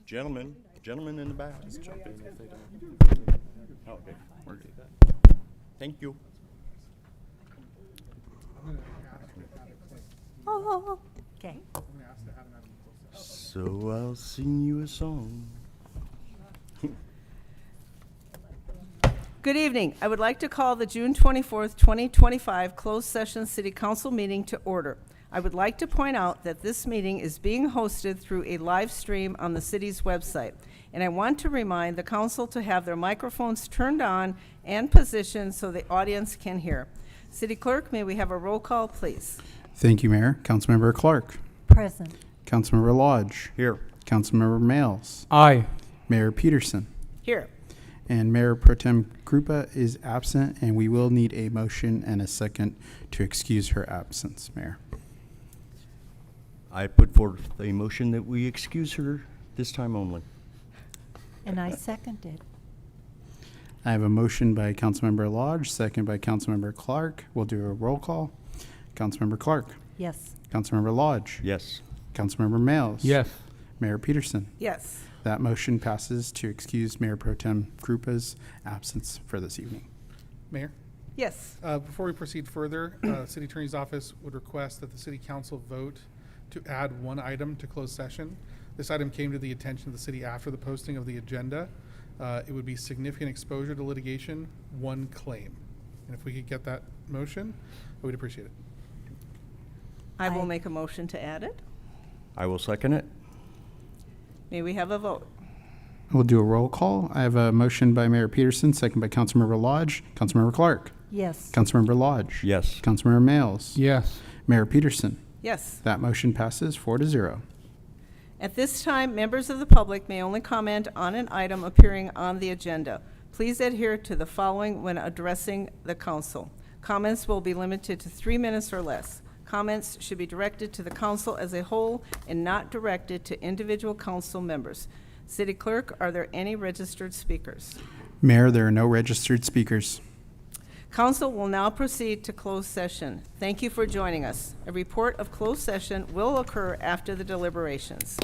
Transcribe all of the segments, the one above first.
Gentlemen in the back. Just jump in if they don't. Okay, we're good. Thank you. Oh, okay. So I'll sing you a song. Good evening. I would like to call the June 24th, 2025 closed session city council meeting to order. I would like to point out that this meeting is being hosted through a live stream on the city's website. And I want to remind the council to have their microphones turned on and positioned so the audience can hear. City Clerk, may we have a roll call, please? Thank you, Mayor. Councilmember Clark. Present. Councilmember Lodge. Here. Councilmember Males. Aye. Mayor Peterson. Here. And Mayor Pro Tem Krupa is absent, and we will need a motion and a second to excuse her absence, Mayor. I put forth a motion that we excuse her this time only. And I seconded. I have a motion by Councilmember Lodge, second by Councilmember Clark. We'll do a roll call. Councilmember Clark. Yes. Councilmember Lodge. Yes. Councilmember Males. Yes. Mayor Peterson. Yes. That motion passes to excuse Mayor Pro Tem Krupa's absence for this evening. Mayor, Yes. before we proceed further, City Attorney's Office would request that the City Council vote to add one item to closed session. This item came to the attention of the city after the posting of the agenda. It would be significant exposure to litigation, one claim. And if we could get that motion, I would appreciate it. I will I- make a motion to add it. I will second it. May we have a vote? We'll do a roll call. I have a motion by Mayor Peterson, second by Councilmember Lodge. Councilmember Clark. Yes. Councilmember Lodge. Yes. Councilmember Males. Yes. Mayor Peterson. Yes. That motion passes 4-0. At this time, members of the public may only comment on an item appearing on the agenda. Please adhere to the following when addressing the council. Comments will be limited to 3 minutes or less. Comments should be directed to the council as a whole and not directed to individual council members. City Clerk, are there any registered speakers? Mayor, there are no registered speakers. Council will now proceed to closed session. Thank you for joining us. A report of closed session will occur after the deliberations.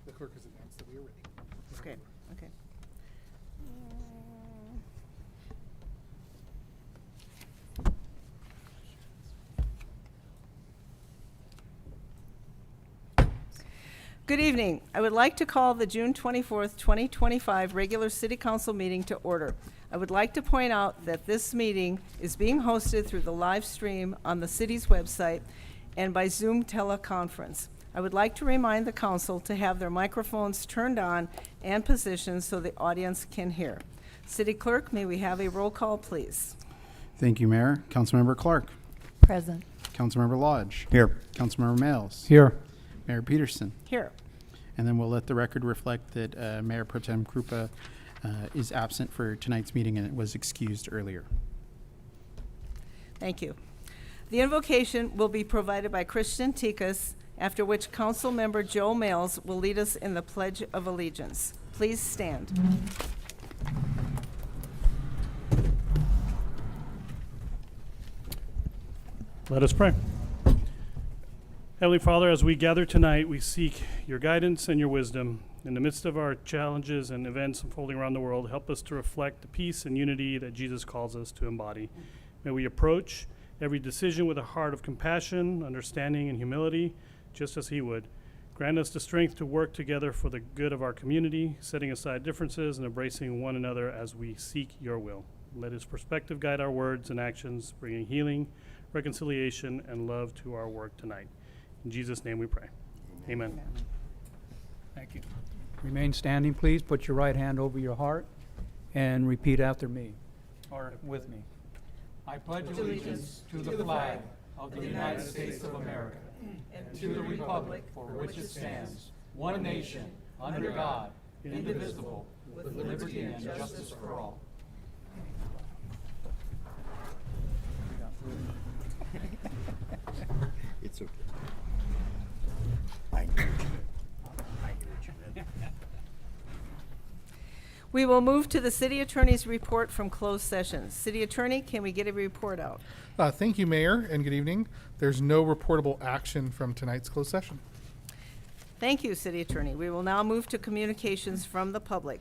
The clerk has announced that we are ready. Okay, okay. Good evening. I would like to call the June 24th, 2025 regular city council meeting to order. I would like to point out that this meeting is being hosted through the live stream on the city's website and by Zoom teleconference. I would like to remind the council to have their microphones turned on and positioned so the audience can hear. City Clerk, may we have a roll call, please? Thank you, Mayor. Councilmember Clark. Present. Councilmember Lodge. Here. Councilmember Males. Here. Mayor Peterson. Here. And then we'll let the record reflect that Mayor Pro Tem Krupa is absent for tonight's meeting and was excused earlier. Thank you. The invocation will be provided by Christian Tikas, after which Council Member Joe Males will lead us in the Pledge of Allegiance. Please stand. Let us pray. Heavenly Father, as we gather tonight, we seek your guidance and your wisdom. In the midst of our challenges and events unfolding around the world, help us to reflect the peace and unity that Jesus calls us to embody. May we approach every decision with a heart of compassion, understanding, and humility, just as he would. Grant us the strength to work together for the good of our community, setting aside differences and embracing one another as we seek your will. Let his perspective guide our words and actions, bringing healing, reconciliation, and love to our work tonight. In Jesus' name we pray. Amen. Thank you. Remain standing, please. Put your right hand over your heart and repeat after me, or with me. I pledge allegiance to the flag of the United States of America and to the republic for which it stands, one nation, under God, indivisible, with liberty and justice for all. It's okay. I knew what you meant. We will move to the City Attorney's report from closed session. City Attorney, can we get a report out? Thank you, Mayor, and good evening. There's no reportable action from tonight's closed session. Thank you, City Attorney. We will now move to communications from the public.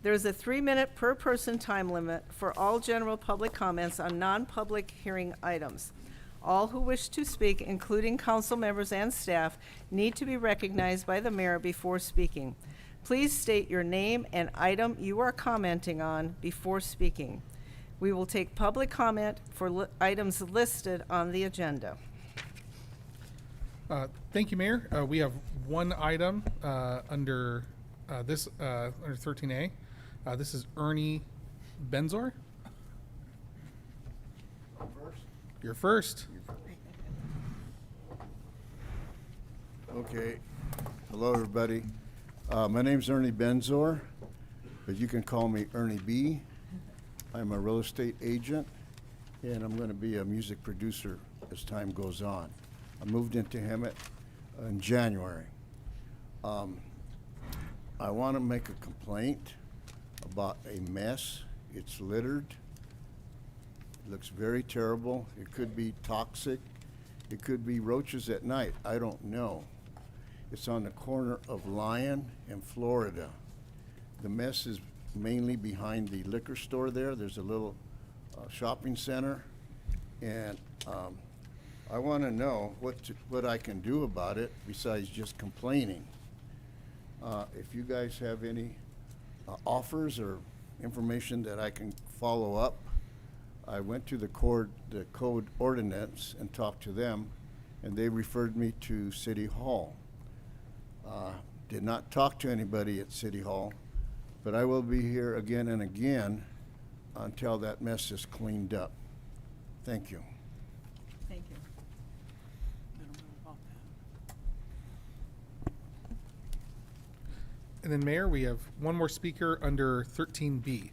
There is a 3-minute per person time limit for all general public comments on non-public hearing items. All who wish to speak, including council members and staff, need to be recognized by the mayor before speaking. Please state your name and item you are commenting on before speaking. We will take public comment for items listed on the agenda. Thank you, Mayor. We have one item under 13A. This is Ernie Benzor. You're first. Okay. Hello, everybody. My name's Ernie Benzor, but you can call me Ernie B. I'm a real estate agent, and I'm going to be a music producer as time goes on. I moved into Hemet in January. I want to make a complaint about a mess. It's littered. It looks very terrible. It could be toxic. It could be roaches at night. I don't know. It's on the corner of Lyon and Florida. The mess is mainly behind the liquor store there. There's a little shopping center. And I want to know what I can do about it besides just complaining. If you guys have any offers or information that I can follow up, I went to the code ordinance and talked to them, and they referred me to City Hall. Did not talk to anybody at City Hall, but I will be here again and again until that mess is cleaned up. Thank you. Thank you. And then, Mayor, we have one more speaker under 13B.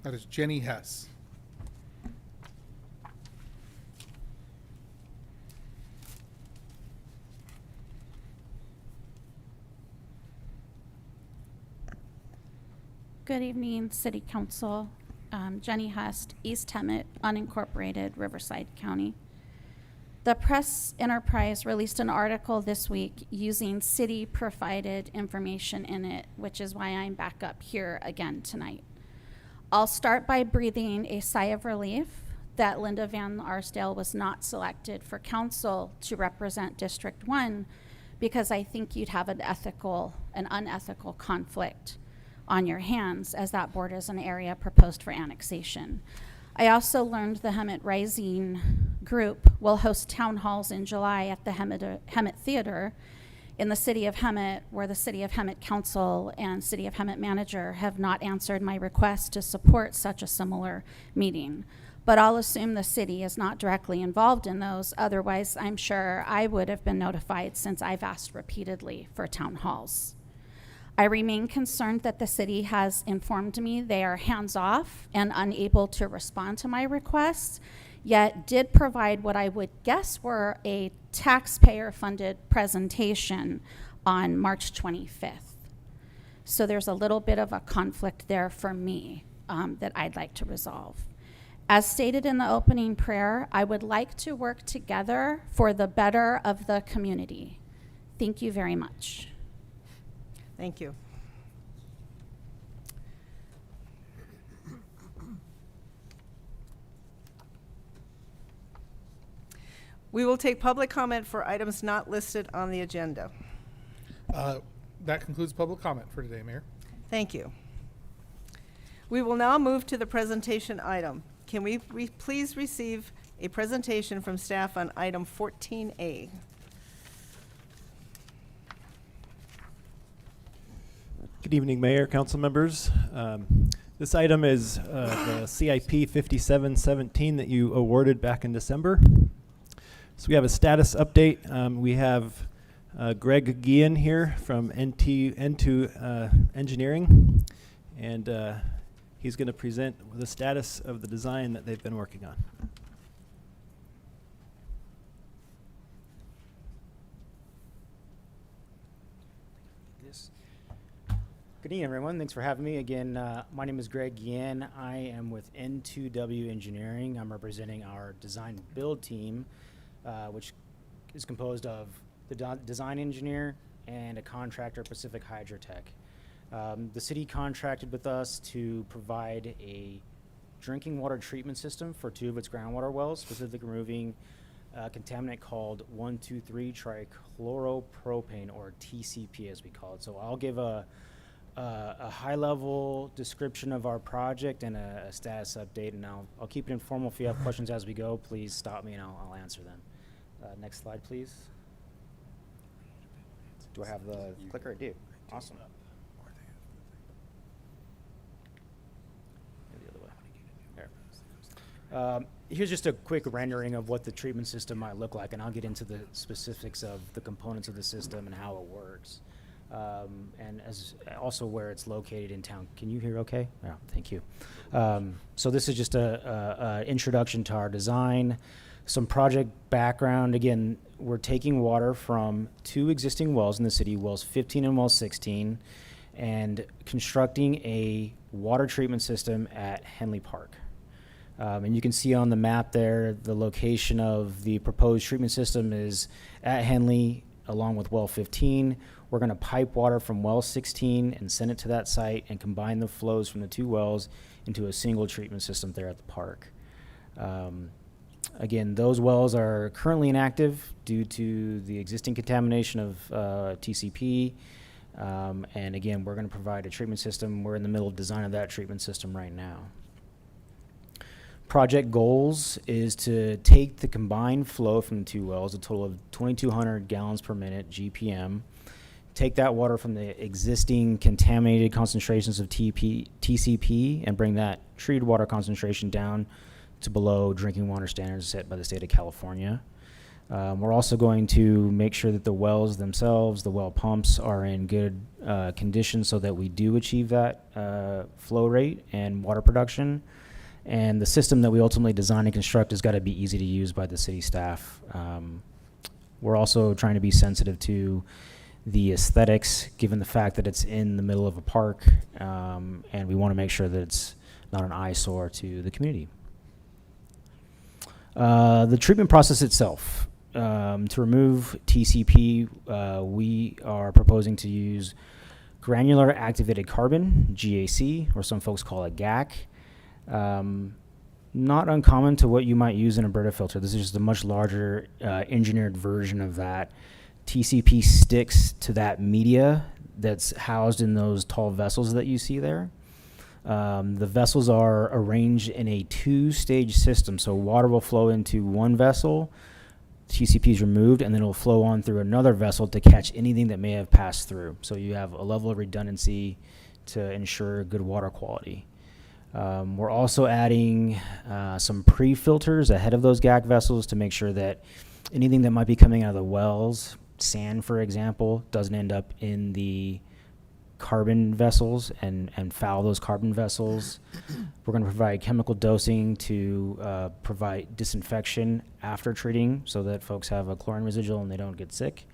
That is Jenny Hess. Good evening, City Council. Jenny Hust, East Hemet, unincorporated, Riverside County. The Press Enterprise released an article this week using city-provided information in it, which is why I'm back up here again tonight. I'll start by breathing a sigh of relief that Linda Van Arsdale was not selected for council to represent District 1, because I think you'd have an unethical conflict on your hands, as that board is an area proposed for annexation. I also learned the Hemet Rising group will host town halls in July at the Hemet Theater in the city of Hemet, where the city of Hemet Council and city of Hemet manager have not answered my request to support such a similar meeting. But I'll assume the city is not directly involved in those. Otherwise, I'm sure I would have been notified, since I've asked repeatedly for town halls. I remain concerned that the city has informed me they are hands-off and unable to respond to my requests, yet did provide what I would guess were a taxpayer-funded presentation on March 25th. So there's a little bit of a conflict there for me that I'd like to resolve. As stated in the opening prayer, I would like to work together for the better of the community. Thank you very much. Thank you. We will take public comment for items not listed on the agenda. That concludes public comment for today, Mayor. Thank you. We will now move to the presentation item. Can we please receive a presentation from staff on item 14A? Good evening, Mayor, council members. This item is the CIP 5717 that you awarded back in December. So we have a status update. We have Greg Guillen here from N2 Engineering, and he's going to present the status of the design that they've been working on. Good evening, everyone. Thanks for having me. Again, my name is Greg Guillen. I am with N2W Engineering. I'm representing our design build team, which is composed of the design engineer and a contractor, Pacific Hydrotech. The city contracted with us to provide a drinking water treatment system for 2 of its groundwater wells, specifically removing a contaminant called 1,2,3-trichloropropane, or TCP as we call it. So I'll give a high-level description of our project and a status update, and I'll keep it informal. If you have questions as we go, please stop me and I'll answer them. Next slide, please. Do I have the clicker? I do. Awesome. The other way. There. Here's just a quick rendering of what the treatment system might look like, and I'll get into the specifics of the components of the system and how it works. And as also where it's located in town. Can you hear okay? Yeah, thank you. So this is just a introduction to our design, some project background. Again, we're taking water from 2 existing wells in the city, wells 15 and well 16, and constructing a water treatment system at Henley Park. And you can see on the map there, the location of the proposed treatment system is at Henley, along with well 15. We're going to pipe water from well 16 and send it to that site and combine the flows from the 2 wells into a single treatment system there at the park. Again, those wells are currently inactive due to the existing contamination of TCP. And again, we're going to provide a treatment system. We're in the middle of design of that treatment system right now. Project goals is to take the combined flow from the 2 wells, a total of 2,200 gallons per minute, GPM, take that water from the existing contaminated concentrations of TCP and bring that treated water concentration down to below drinking water standards set by the state of California. We're also going to make sure that the wells themselves, the well pumps, are in good condition so that we do achieve that flow rate and water production. And the system that we ultimately design and construct has got to be easy to use by the city staff. We're also trying to be sensitive to the aesthetics, given the fact that it's in the middle of a park, and we want to make sure that it's not an eyesore to the community. The treatment process itself. to remove TCP, we are proposing to use granular activated carbon, GAC, or some folks call it GAC. Not uncommon to what you might use in a Brita filter. This is just a much larger engineered version of that. TCP sticks to that media that's housed in those tall vessels that you see there. The vessels are arranged in a two-stage system, so water will flow into one vessel, TCP is removed, and then it'll flow on through another vessel to catch anything that may have passed through. So you have a level of redundancy to ensure good water quality. We're also adding some pre-filters ahead of those GAC vessels to make sure that anything that might be coming out of the wells, sand for example, doesn't end up in the carbon vessels and foul those carbon vessels. We're going to provide chemical dosing to provide disinfection after treating so that folks have a chlorine residual and they don't get sick.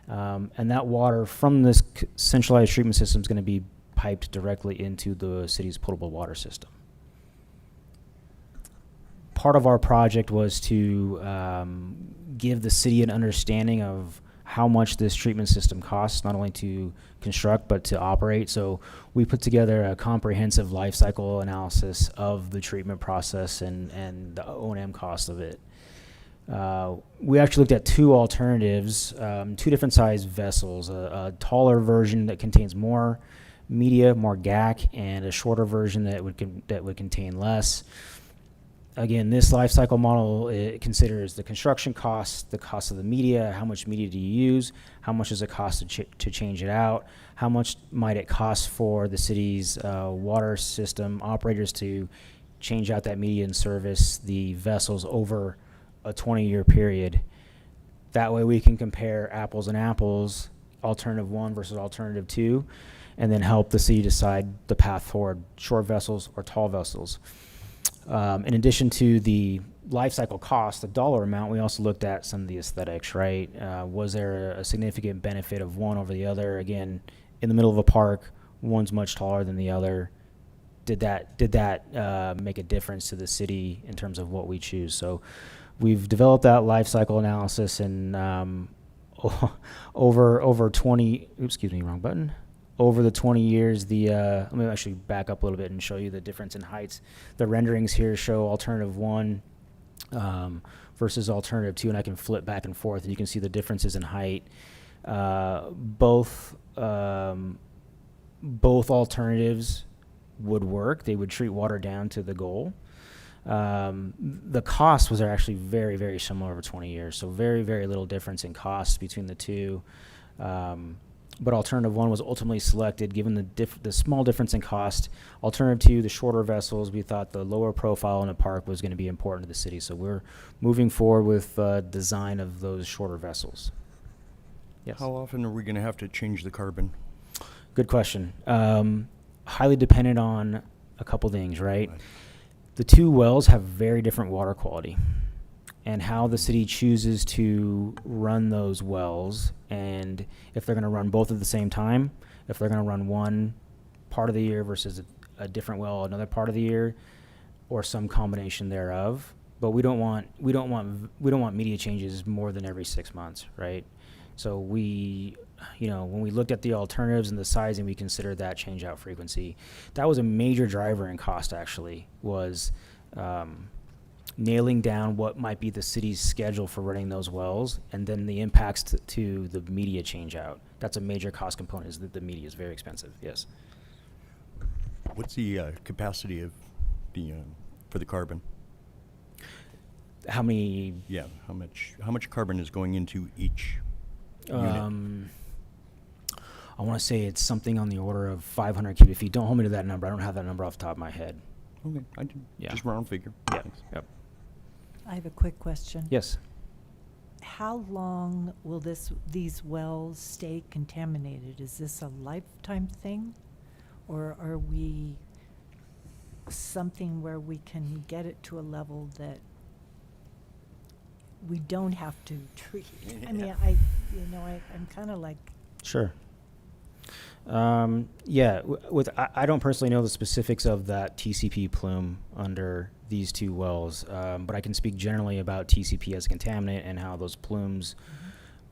And that water from this centralized treatment system is going to be piped directly into the city's potable water system. Part of our project was to give the city an understanding of how much this treatment system costs, not only to construct but to operate. So we put together a comprehensive life cycle analysis of the treatment process and the O&M cost of it. We actually looked at two alternatives, two different size vessels, a taller version that contains more media, more GAC, and a shorter version that would contain less. Again, this life cycle model, it considers the construction costs, the cost of the media, how much media do you use, how much does it cost to change it out, how much might it cost for the city's water system operators to change out that media and service the vessels over a 20-year period. That way we can compare apples and apples, alternative 1 versus alternative 2, and then help the city decide the path forward, short vessels or tall vessels. In addition to the life cycle cost, the dollar amount, we also looked at some of the aesthetics, right? Was there a significant benefit of one over the other? Again, in the middle of a park, one's much taller than the other. Did that make a difference to the city in terms of what we choose? So we've developed that life cycle analysis, and over 20, excuse me, wrong button. Over the 20 years, let me actually back up a little bit and show you the difference in heights. The renderings here show alternative 1 versus alternative 2, and I can flip back and forth, and you can see the differences in height. Both alternatives would work. They would treat water down to the goal. The cost was actually very, very similar over 20 years, so very, very little difference in costs between the two. But alternative 1 was ultimately selected given the small difference in cost. Alternative 2, the shorter vessels, we thought the lower profile in the park was going to be important to the city. So we're moving forward with design of those shorter vessels. Yes. How often are we going to have to change the carbon? Good question. Highly dependent on a couple things, right? The two wells have very different water quality, and how the city chooses to run those wells, and if they're going to run both at the same time, if they're going to run one part of the year versus a different well another part of the year, or some combination thereof. But we don't want media changes more than every 6 months, right? So when we looked at the alternatives and the sizing, we considered that change out frequency. That was a major driver in cost, actually, was nailing down what might be the city's schedule for running those wells, and then the impacts to the media change out. That's a major cost component, is that the media is very expensive, yes. What's the capacity of for the carbon? How many? Yeah, how much carbon is going into each unit? I want to say it's something on the order of 500 cubic feet. Don't hold me to that number. I don't have that number off the top of my head. Okay, I did. Yeah. Just round figure. Yeah. Thanks. Yep. I have a quick question. Yes. How long will these wells stay contaminated? Is this a lifetime thing? Or are we something where we can get it to a level that we don't have to treat? I mean, I'm kind of like, Sure. I don't personally know the specifics of that TCP plume under these two wells, but I can speak generally about TCP as a contaminant and how those plumes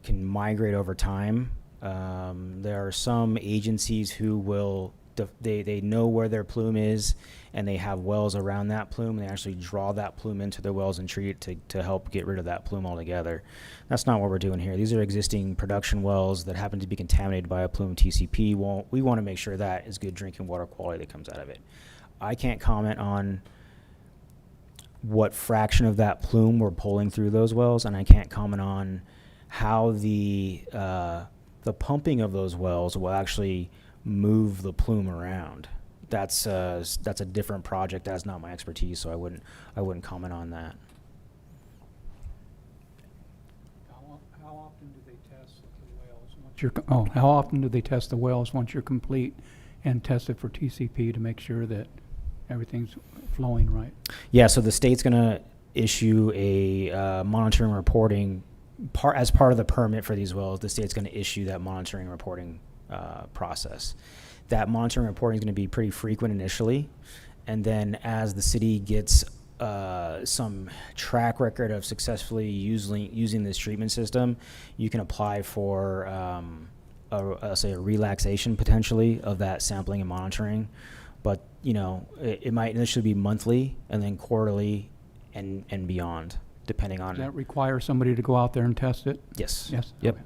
can migrate over time. There are some agencies who will, they know where their plume is, and they have wells around that plume, and they actually draw that plume into their wells and treat it to help get rid of that plume altogether. That's not what we're doing here. These are existing production wells that happen to be contaminated by a plume TCP. We want to make sure that is good drinking water quality that comes out of it. I can't comment on what fraction of that plume we're pulling through those wells, and I can't comment on how the pumping of those wells will actually move the plume around. That's a different project. That's not my expertise, so I wouldn't comment on that. How often do they test the wells once you're how often do they test the wells once you're complete and test it for TCP to make sure that everything's flowing right? Yeah, so the state's going to issue a monitoring reporting as part of the permit for these wells. The state's going to issue that monitoring reporting process. That monitoring reporting is going to be pretty frequent initially, and then as the city gets some track record of successfully using this treatment system, you can apply for say a relaxation potentially of that sampling and monitoring. But it might initially be monthly and then quarterly and beyond, depending on. Does that require somebody to go out there and test it? Yes. Yes? Yep. Okay.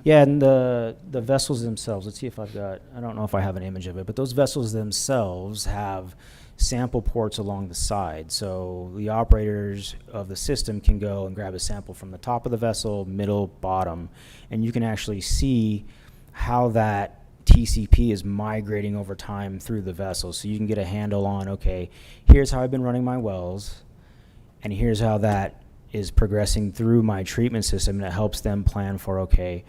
Yeah, and the vessels themselves, let's see if I don't know if I have an image of it, but those vessels themselves have sample ports along the side. So the operators of the system can go and grab a sample from the top of the vessel, middle, bottom, and you can actually see how that TCP is migrating over time through the vessel. So you can get a handle on, okay, here's how I've been running my wells, and here's how that is progressing through my treatment system, and it helps them plan for, okay,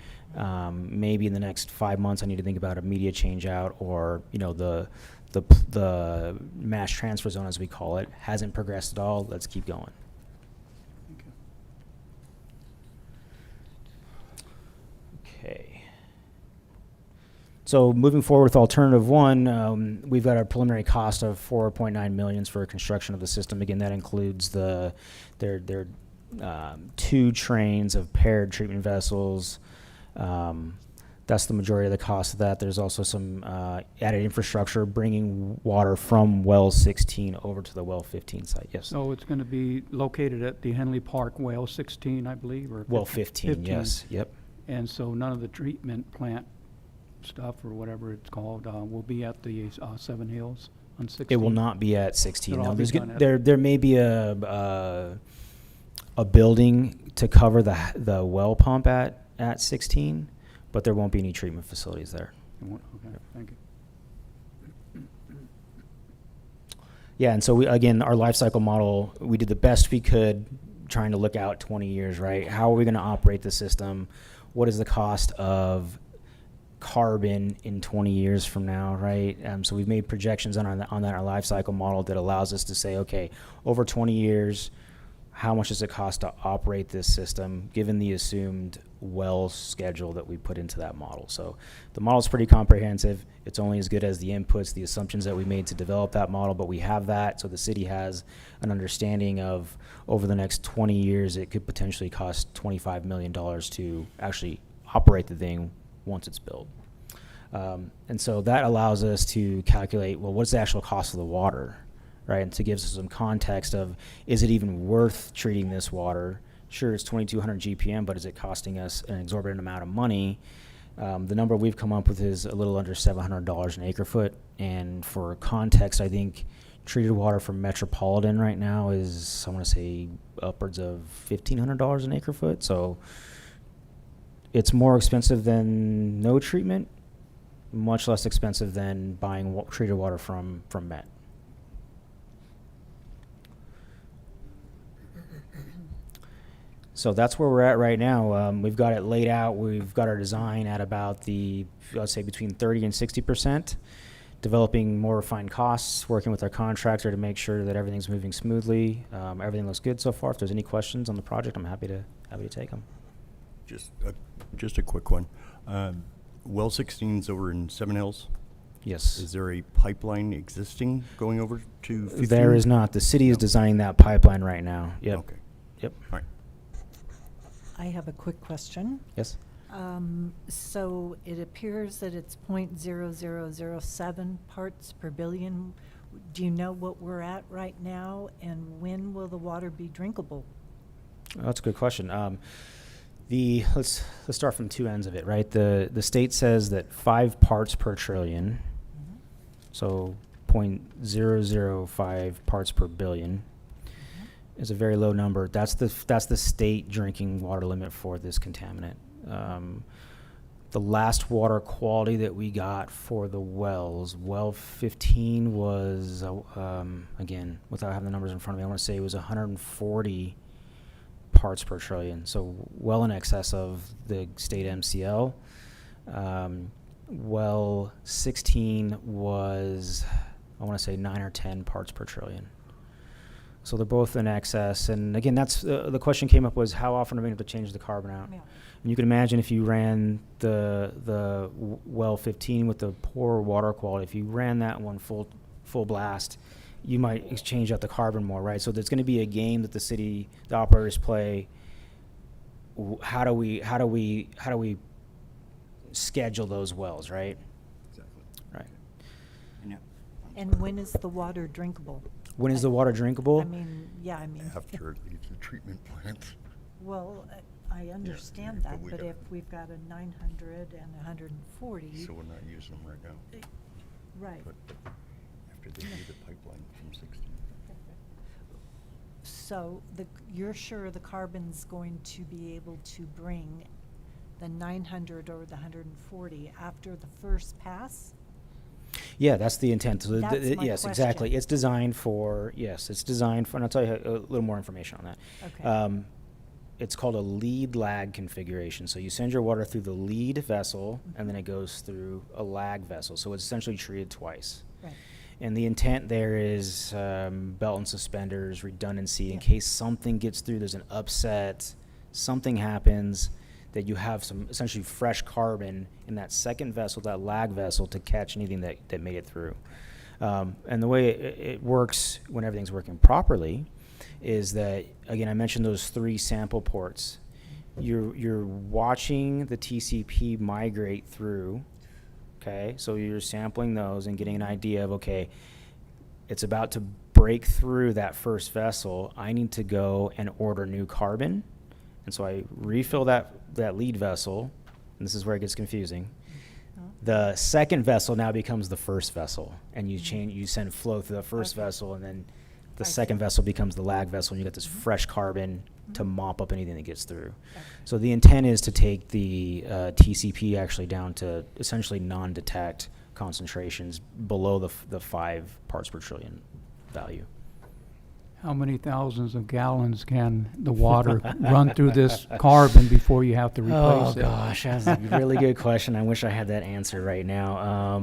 maybe in the next 5 months I need to think about a media change out, or the mass transfer zone, as we call it, hasn't progressed at all. Let's keep going. Okay. So moving forward with alternative one, we've got a preliminary cost of $4.9 million for construction of the system. Again, that includes their 2 trains of paired treatment vessels. That's the majority of the cost of that. There's also some added infrastructure bringing water from well 16 over to the well 15 site. Yes. So it's going to be located at the Henley Park well 16, I believe, or Well 15. Yes. Yep. And so none of the treatment plant stuff or whatever it's called will be at the Seven Hills on 16. It will not be at 16. It'll No, all be there's done at- there may be a building to cover the well pump at 16, but there won't be any treatment facilities there. Okay, thank you. Yeah, and so our life cycle model, we did the best we could trying to look out 20 years, right? How are we going to operate the system? What is the cost of carbon in 20 years from now, right? So we've made projections on our life cycle model that allows us to say, okay, over 20 years, how much does it cost to operate this system given the assumed well schedule that we put into that model? So the model is pretty comprehensive. It's only as good as the inputs, the assumptions that we made to develop that model, but we have that, so the city has an understanding of over the next 20 years, it could potentially cost $25 million to actually operate the thing once it's built. And so that allows us to calculate, well, what's the actual cost of the water, right? And to give us some context of, is it even worth treating this water? Sure, it's 2,200 GPM, but is it costing us an exorbitant amount of money? The number we've come up with is a little under $700 an acre foot. And for context, I think treated water from Metropolitan right now is, I want to say, upwards of $1,500 an acre foot. So it's more expensive than no treatment, much less expensive than buying treated water from Met. So that's where we're at right now. We've got it laid out. We've got our design at about let's say between 30 and 60%, developing more refined costs, working with our contractor to make sure that everything's moving smoothly. Everything looks good so far. If there's any questions on the project, I'm happy to take them. Just a quick one. Well 16's over in Seven Hills. Yes. Is there a pipeline existing going over to 15? There is not. The city is designing that pipeline right now. Yep. Okay. Yep. All right. I have a quick question. Yes. So it appears that it's 0.0007 parts per billion. Do you know what we're at right now, and when will the water be drinkable? That's a good question. Let's start from two ends of it, right? The state says that 5 parts per trillion, so 0.005 parts per billion, is a very low number. That's the state drinking water limit for this contaminant. The last water quality that we got for the wells, well 15 was, again, without having the numbers in front of me, I want to say it was 140 parts per trillion, so well in excess of the state MCL. Well 16 was, I want to say 9 or 10 parts per trillion. So they're both in excess, and again, that's the question came up was how often are we going to have to change the carbon out? Yeah. And you can imagine if you ran the well 15 with the poor water quality, if you ran that one full blast, you might change out the carbon more, right? So there's going to be a game that the operators play. How do we schedule those wells, right? Exactly. Right. And when is the water drinkable? When is the water drinkable? I mean, After it leaves the treatment plant. well, I understand but that, we but got- if we've got a 900 and 140, So we're not using them right now. right. But after they do the pipeline from 16. So you're sure the carbon's going to be able to bring the 900 or the 140 after the first pass? Yeah, that's the intent. So That's my yes, exactly. question. It's designed for, and I'll tell you a little more information on that. Okay. It's called a lead lag configuration. So you send your water through the lead vessel, and then it goes through a lag vessel. So it's essentially treated twice. Right. And the intent there is belt and suspenders, redundancy, in Yeah. case something gets through, there's an upset, something happens, that you have some essentially fresh carbon in that second vessel, that lag vessel, to catch anything that made it through. And the way it works when everything's working properly is that, again, I mentioned those 3 sample ports. You're watching the TCP migrate through, okay? So you're sampling those and getting an idea of, okay, it's about to break through that first vessel. I need to go and order new carbon. And so I refill that lead vessel, and this is where it gets confusing. The second vessel now becomes the first vessel, and you send flow through the first Okay. vessel, and then the I second see. vessel becomes the lag vessel, and you get this fresh carbon to mop up anything that gets through. So the intent is to take the TCP actually down to essentially non-detect concentrations below the 5 parts per trillion value. How many thousands of gallons can the water run through this carbon before you have to Oh replace it? gosh, that's a really good question. I wish I had that answer right now.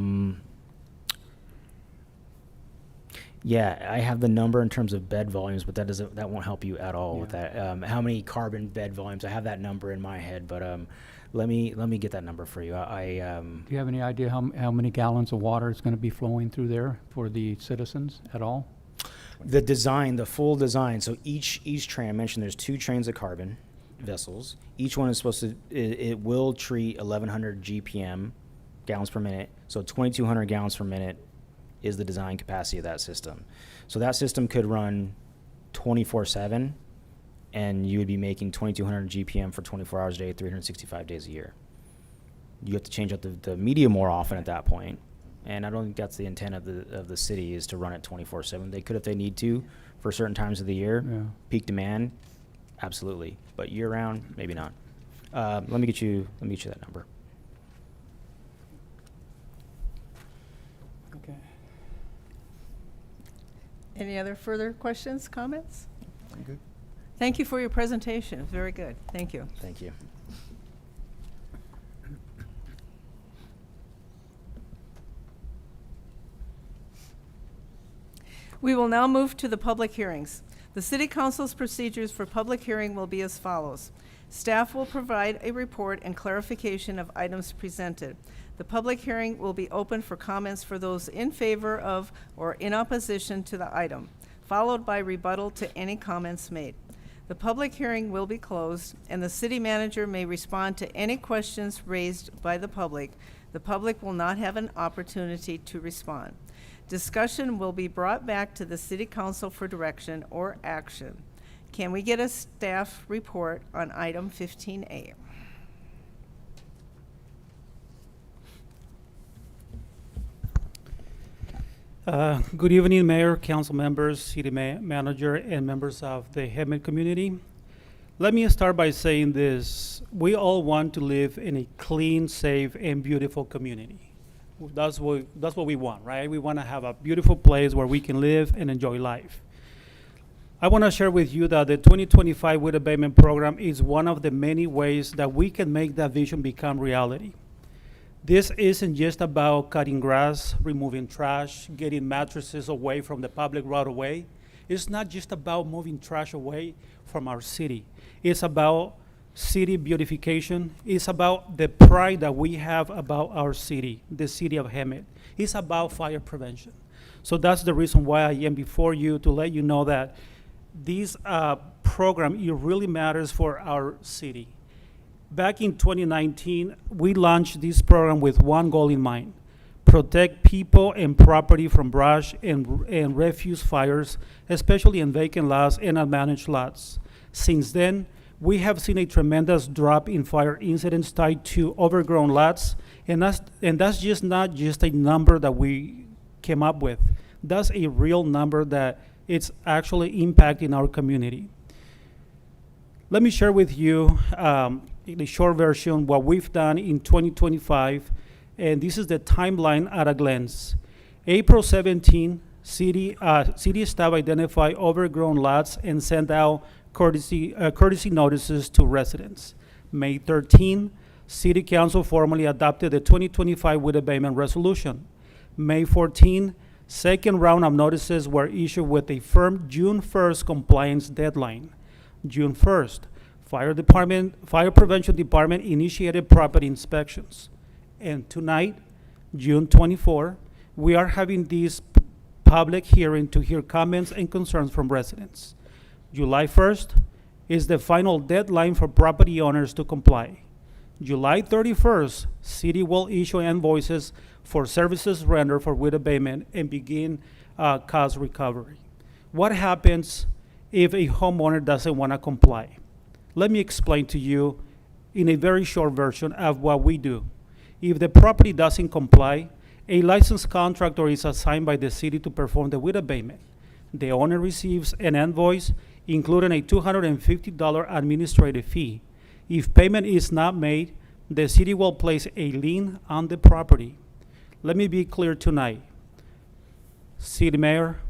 Yeah, I have the number in terms of bed volumes, but that won't help you at all with that. How many carbon bed volumes? I have that number in my head, but let me get that number for you. Do you have any idea how many gallons of water is going to be flowing through there for the citizens at all? The design, the full design. So each train, I mentioned there's 2 trains of carbon vessels. Each one is supposed to, it will treat 1,100 GPM, gallons per minute. So 2,200 gallons per minute is the design capacity of that system. So that system could run 24/7, and you would be making 2,200 GPM for 24 hours a day, 365 days a year. You have to change out the media more often at that point. And I don't think that's the intent of the city, is to run it 24/7. They could if they need to for certain times of the year. Yeah. Peak demand, absolutely. But year round, maybe not. Let me get you that number. Okay. Any other further questions, comments? I'm good. Thank you for your presentation. It's very good. Thank you. Thank you. We will now move to the public hearings. The City Council's procedures for public hearing will be as follows. Staff will provide a report and clarification of items presented. The public hearing will be open for comments for those in favor of or in opposition to the item, followed by rebuttal to any comments made. The public hearing will be closed, and the city manager may respond to any questions raised by the public. The public will not have an opportunity to respond. Discussion will be brought back to the city council for direction or action. Can we get a staff report on item 15A? Good evening, Mayor, council members, city manager, and members of the Hemet community. Let me start by saying this. We all want to live in a clean, safe, and beautiful community. That's what we want, right? We want to have a beautiful place where we can live and enjoy life. I want to share with you that the 2025 Weed Abatement Program is one of the many ways that we can make that vision become reality. This isn't just about cutting grass, removing trash, getting mattresses away from the public right away. It's not just about moving trash away from our city. It's about city beautification. It's about the pride that we have about our city, the city of Hemet. It's about fire prevention. So that's the reason why I am before you, to let you know that this program, it really matters for our city. Back in 2019, we launched this program with one goal in mind: protect people and property from brush and refuse fires, especially in vacant lots and unmanaged lots. Since then, we have seen a tremendous drop in fire incidents tied to overgrown lots, and that's just not just a number that we came up with. That's a real number that it's actually impacting our community. Let me share with you in a short version what we've done in 2025, and this is the timeline at a glance. April 17, city staff identified overgrown lots and sent out courtesy notices to residents. May 13, City Council formally adopted the 2025 Weed Abatement Resolution. May 14, second round of notices were issued with a firm June 1st compliance deadline. June 1st, Fire Prevention Department initiated property inspections. And tonight, June 24, we are having this public hearing to hear comments and concerns from residents. July 1st is the final deadline for property owners to comply. July 31st, City will issue invoices for services rendered for weed abatement and begin cost recovery. What happens if a homeowner doesn't want to comply? Let me explain to you in a very short version of what we do. If the property doesn't comply, a licensed contractor is assigned by the city to perform the weed abatement. The owner receives an invoice, including a $250 administrative fee. If payment is not made, the city will place a lien on the property. Let me be clear tonight. City Mayor,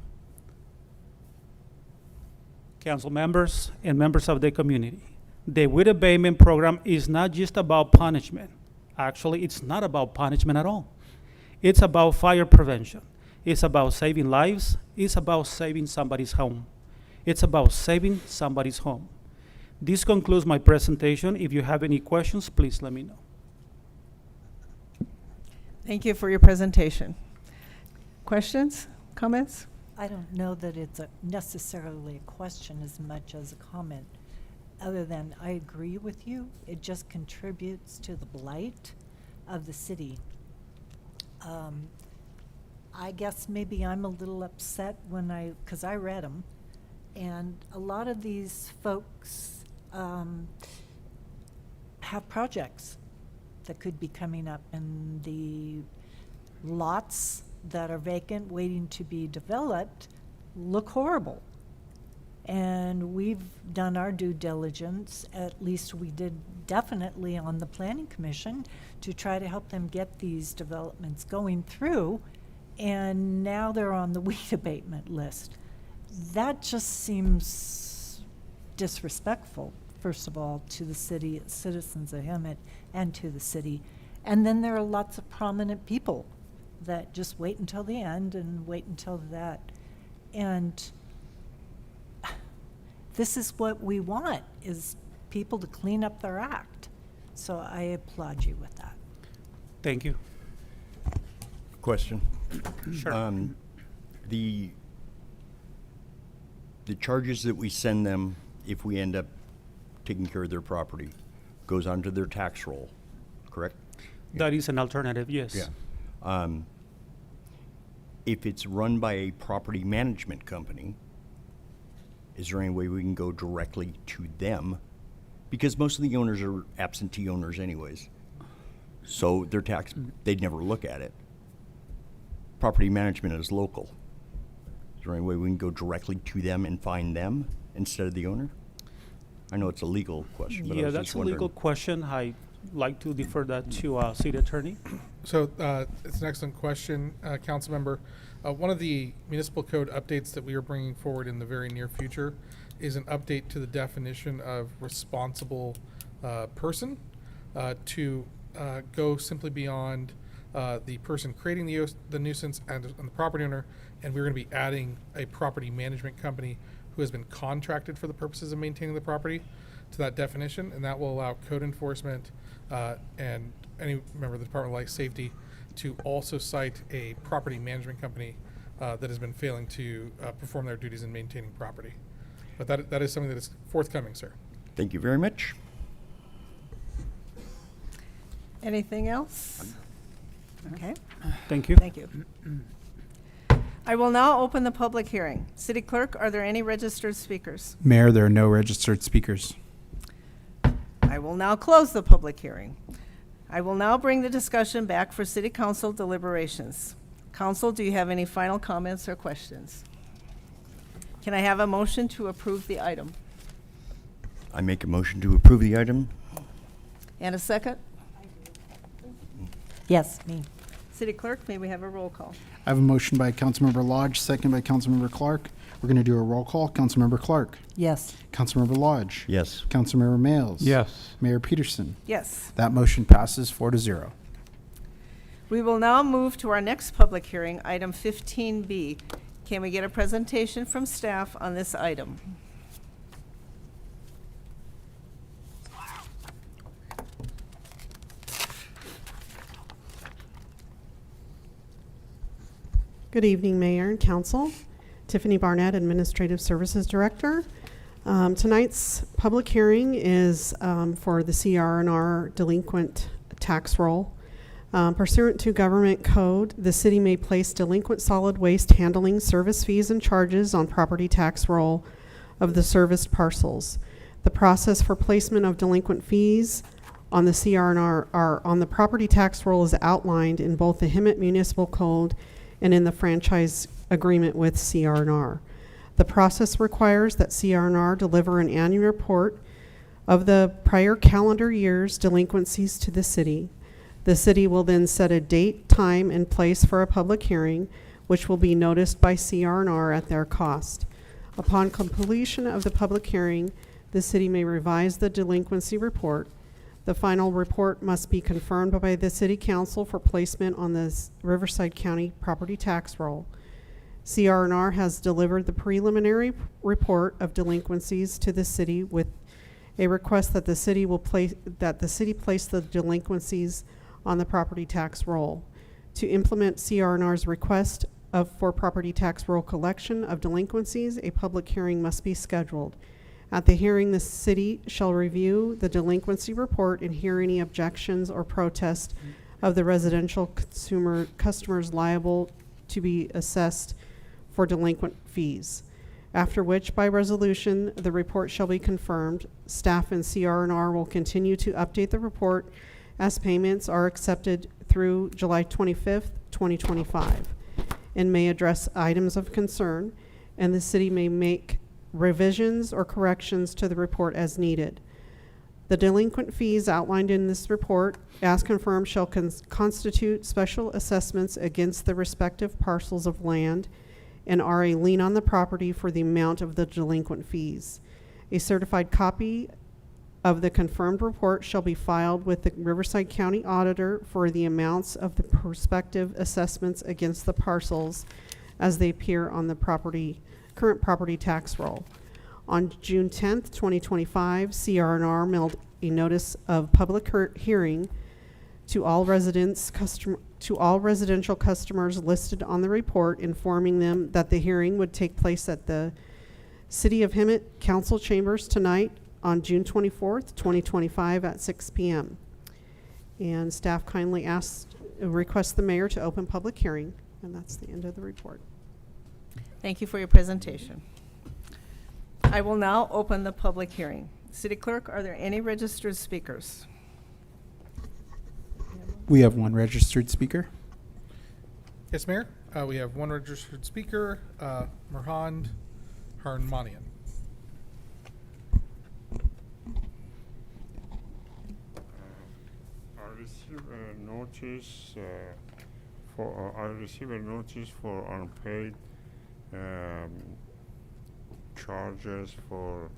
council members, and members of the community. The weed abatement program is not just about punishment. Actually, it's not about punishment at all. It's about fire prevention. It's about saving lives. It's about saving somebody's home. It's about saving somebody's home. This concludes my presentation. If you have any questions, please let me know. Thank you for your presentation. Questions, comments? I don't know that it's necessarily a question as much as a comment, other than I agree with you. It just contributes to the blight of the city. I guess maybe I'm a little upset because I read them, and a lot of these folks have projects that could be coming up, and the lots that are vacant waiting to be developed look horrible. And we've done our due diligence, at least we did definitely on the Planning Commission, to try to help them get these developments going through, and now they're on the weed abatement list. That just seems disrespectful, first of all, to the city, citizens of Hemet, and to the city. And then there are lots of prominent people that just wait until the end and wait until that. And this is what we want, is people to clean up their act. So I applaud you with that. Thank you. Question. Sure. The charges that we send them if we end up taking care of their property goes onto their tax roll, correct? That is an alternative, yes. Yeah. If it's run by a property management company, is there any way we can go directly to them? Because most of the owners are absentee owners anyways. So their tax, they'd never look at it. Property management is local. Is there any way we can go directly to them and find them instead of the owner? I know it's a legal question, but I Yeah, was that's just a wondering. legal question. I like to defer that to city attorney. So it's an excellent question, council member. One of the municipal code updates that we are bringing forward in the very near future is an update to the definition of responsible person to go simply beyond the person creating the nuisance and the property owner, and we're going to be adding a property management company who has been contracted for the purposes of maintaining the property to that definition, and that will allow code enforcement and any member of the Department of Life Safety to also cite a property management company that has been failing to perform their duties in maintaining property. But that is something that is forthcoming, sir. Thank you very much. Anything else? Okay, Thank you. thank you. I will now open the public hearing. City Clerk, are there any registered speakers? Mayor, there are no registered speakers. I will now close the public hearing. I will now bring the discussion back for City Council deliberations. Council, do you have any final comments or questions? Can I have a motion to approve the item? I make a motion to approve the item. And a second? Yes, me. City Clerk, may we have a roll call? I have a motion by Councilmember Lodge, second by Councilmember Clark. We're going to do a roll call. Councilmember Clark. Yes. Councilmember Lodge. Yes. Councilmember Mails. Yes. Mayor Peterson. Yes. That motion passes 4-0. We will now move to our next public hearing, item 15B. Can we get a presentation from staff on this item? Good evening, Mayor and Council. Tiffany Barnett, Administrative Services Director. Tonight's public hearing is for the CR&R delinquent tax roll. Pursuant to government code, the city may place delinquent solid waste handling service fees and charges on property tax roll of the serviced parcels. The process for placement of delinquent fees on the CR&R on the property tax roll is outlined in both the Hemet Municipal Code and in the franchise agreement with CR&R. The process requires that CR&R deliver an annual report of the prior calendar year's delinquencies to the city. The city will then set a date, time, and place for a public hearing, which will be noticed by CR&R at their cost. Upon completion of the public hearing, the city may revise the delinquency report. The final report must be confirmed by the City Council for placement on the Riverside County property tax roll. CR&R has delivered the preliminary report of delinquencies to the city with a request that the city place the delinquencies on the property tax roll. To implement CR&R's request for property tax roll collection of delinquencies, a public hearing must be scheduled. At the hearing, the city shall review the delinquency report and hear any objections or protest of the residential customers liable to be assessed for delinquent fees. After which, by resolution, the report shall be confirmed. Staff and CR&R will continue to update the report as payments are accepted through July 25th, 2025, and may address items of concern, and the city may make revisions or corrections to the report as needed. The delinquent fees outlined in this report, as confirmed, shall constitute special assessments against the respective parcels of land and are a lien on the property for the amount of the delinquent fees. A certified copy of the confirmed report shall be filed with the Riverside County Auditor for the amounts of the prospective assessments against the parcels as they appear on the current property tax roll. On June 10th, 2025, CR&R mailed a notice of public hearing to all residents to all residential customers listed on the report, informing them that the hearing would take place at the City of Hemet Council Chambers tonight on June 24th, 2025 at 6 p.m. And staff kindly request the mayor to open public hearing, and that's the end of the report. Thank you for your presentation. I will now open the public hearing. City Clerk, are there any registered speakers? We have one registered speaker. Yes, Mayor. We have one registered speaker, Merhan Harmanian. I received a notice for unpaid charges for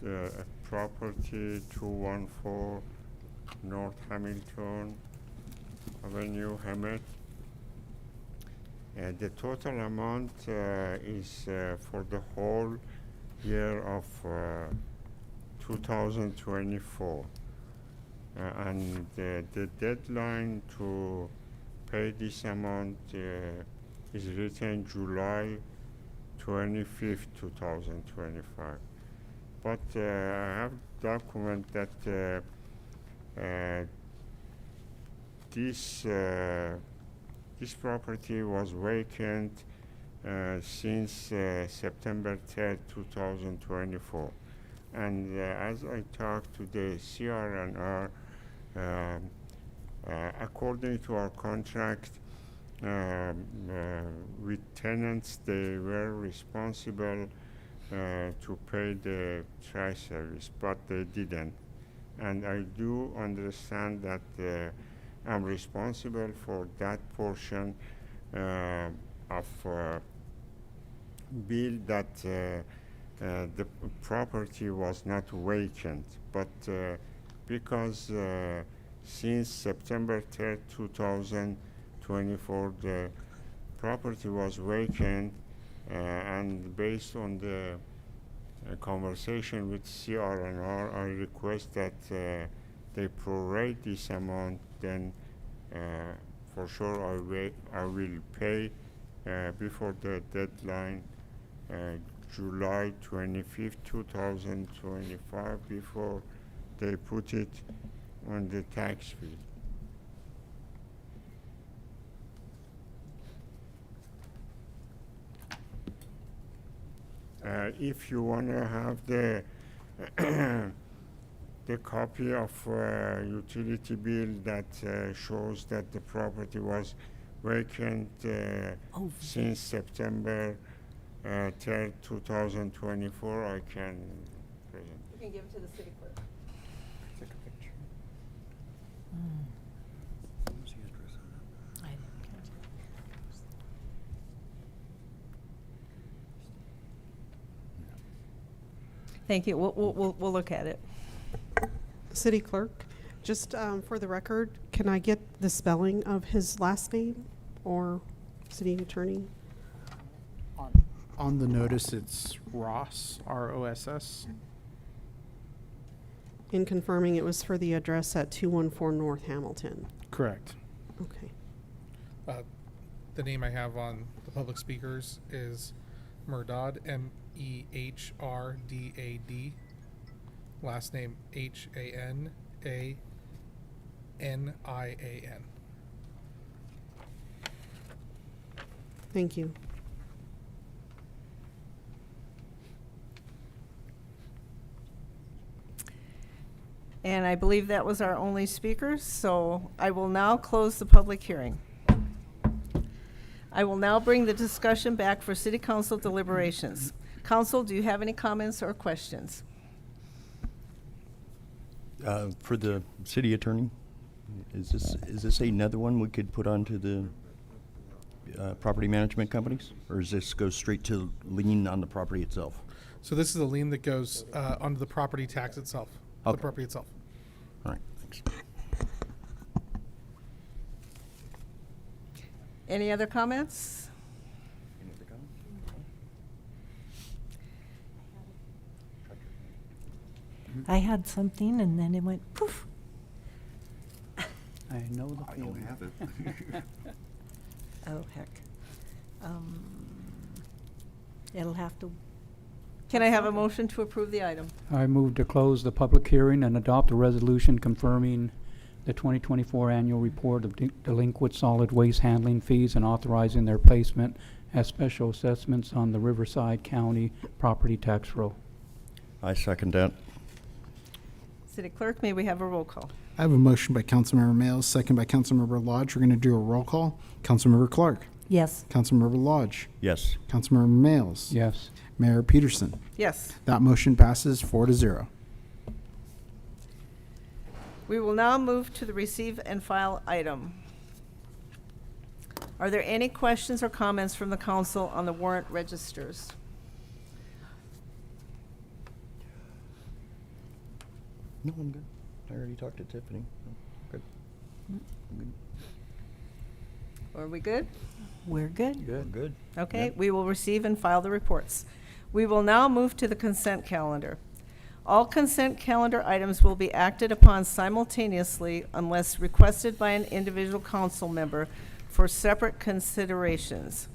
the property 214 North Hamilton Avenue, Hemet. The total amount is for the whole year of 2024. And the deadline to pay this amount is written July 25th, 2025. But I have document that this property was vacant since September 3rd, 2024. And as I talked to the CRNR, according to our contract with tenants, they were responsible to pay the trash service, but they didn't. And I do understand that I'm responsible for that portion of bill that the property was not vacant, but because since September 3rd, 2024, the property was vacant, and based on the conversation with CRNR, I request that they prorate this amount. Then for sure I will pay before the deadline, July 25th, 2025, before they put it on the tax bill. If you want to have the the copy of utility bill that shows that the property was vacant since September 3rd, 2024, I can present. You can give it to the city clerk. Take a picture. I didn't catch it. Thank you. We'll look at it. City Clerk, just for the record, can I get the spelling of his last name, or City Attorney? On the notice, it's Ross, R-O-S-S. In confirming it was for the address at 214 North Hamilton. Correct. Okay. The name I have on the public speakers is Mehrdad, M-E-H-R-D-A-D. Last name H-A-N-A-N-I-A-N. Thank you. And I believe that was our only speaker, so I will now close the public hearing. I will now bring the discussion back for city council deliberations. Council, do you have any comments or questions? For the city attorney, is this another one we could put onto the property management companies? Or does this go straight to lien on the property itself? So this is a lien that goes onto the property tax itself, the Okay. property itself. All right, thanks. Any other comments? I had something and then it went poof. I know the feeling. it. Oh, heck. It'll have to, Can I have a motion to approve the item? I move to close the public hearing and adopt a resolution confirming the 2024 annual report of delinquent solid waste handling fees and authorizing their placement as special assessments on the Riverside County property tax roll. I second that. City Clerk, may we have a roll call? I have a motion by Councilmember Mails, second by Councilmember Lodge. We're going to do a roll call. Councilmember Clark. yes. Councilmember Lodge. Yes. Councilmember Mails. Yes. Mayor Peterson. Yes. That motion passes 4-0. We will now move to the receive and file item. Are there any questions or comments from the council on the warrant registers? No, I'm good. I already talked to Tiffany. Good. I'm good. Are we good? We're good. Good. Good. Okay, Yep. we will receive and file the reports. We will now move to the consent calendar. All consent calendar items will be acted upon simultaneously unless requested by an individual council member for separate considerations.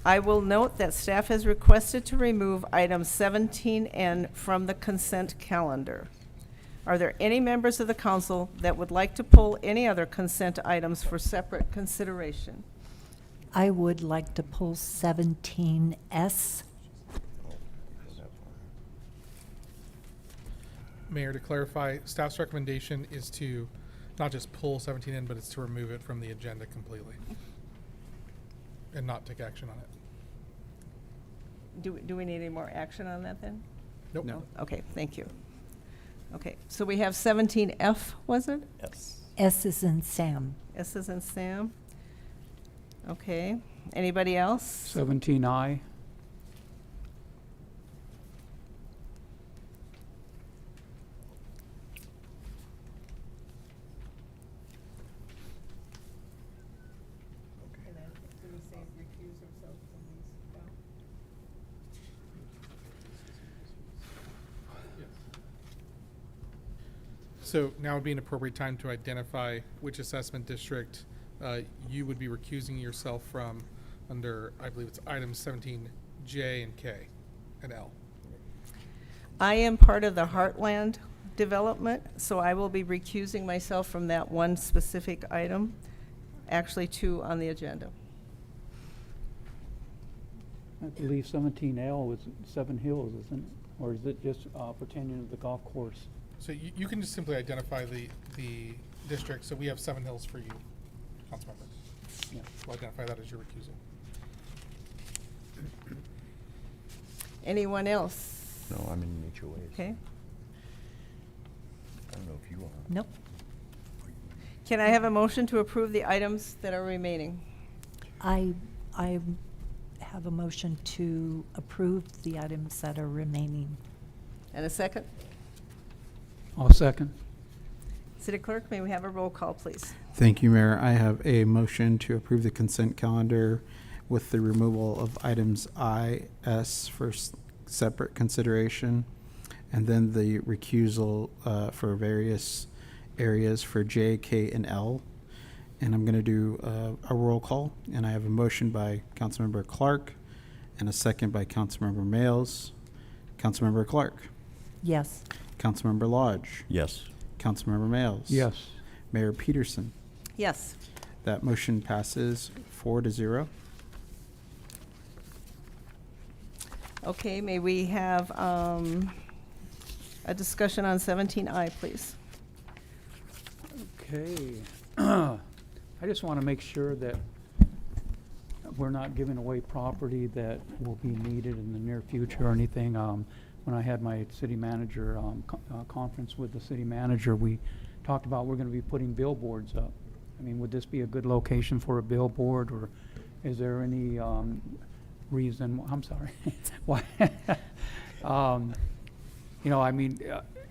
I will note that staff has requested to remove item 17N from the consent calendar. Are there any members of the council that would like to pull any other consent items for separate consideration? I would like to pull 17S. Mayor, to clarify, staff's recommendation is to not just pull 17 in, but it's to remove it from the agenda completely and not take action on it. Do we need any more action on that then? Nope. No. Okay, thank you. Okay, so we have 17F, was it? Yes. S is in Sam. S is in Sam. Okay, anybody else? 17I. So now would be an appropriate time to identify which assessment district you would be recusing yourself from under, I believe it's items 17J and K and L. I am part of the Heartland development, so I will be recusing myself from that one specific item, actually two on the agenda. I believe 17L was Seven Hills, isn't it? Or is it just pertaining to the golf course? So you can just simply identify the district. So we have 7 Hills for you, Councilmember. Yeah. We'll identify that as your recusal. Anyone else? No, I'm in HOAs. Okay. I don't know if you are. Nope. Can I have a motion to approve the items that are remaining? I have a motion to approve the items that are remaining. And a second? I'll second. City Clerk, may we have a roll call, please? Thank you, Mayor. I have a motion to approve the consent calendar with the removal of items I, S for separate consideration, and then the recusal for various areas for J, K, and L. And I'm going to do a roll call, and I have a motion by Councilmember Clark and a second by Councilmember Mails. Councilmember Clark. Yes. Councilmember Lodge. Yes. Councilmember Mails. Yes. Mayor Peterson. Yes. That motion passes 4-0. Okay, may we have a discussion on 17I, please? Okay. I just want to make sure that we're not giving away property that will be needed in the near future or anything. When I had my city manager conference with the city manager, we talked about we're going to be putting billboards up. I mean, would this be a good location for a billboard, or is there any reason? I'm sorry. Why? You know, I mean,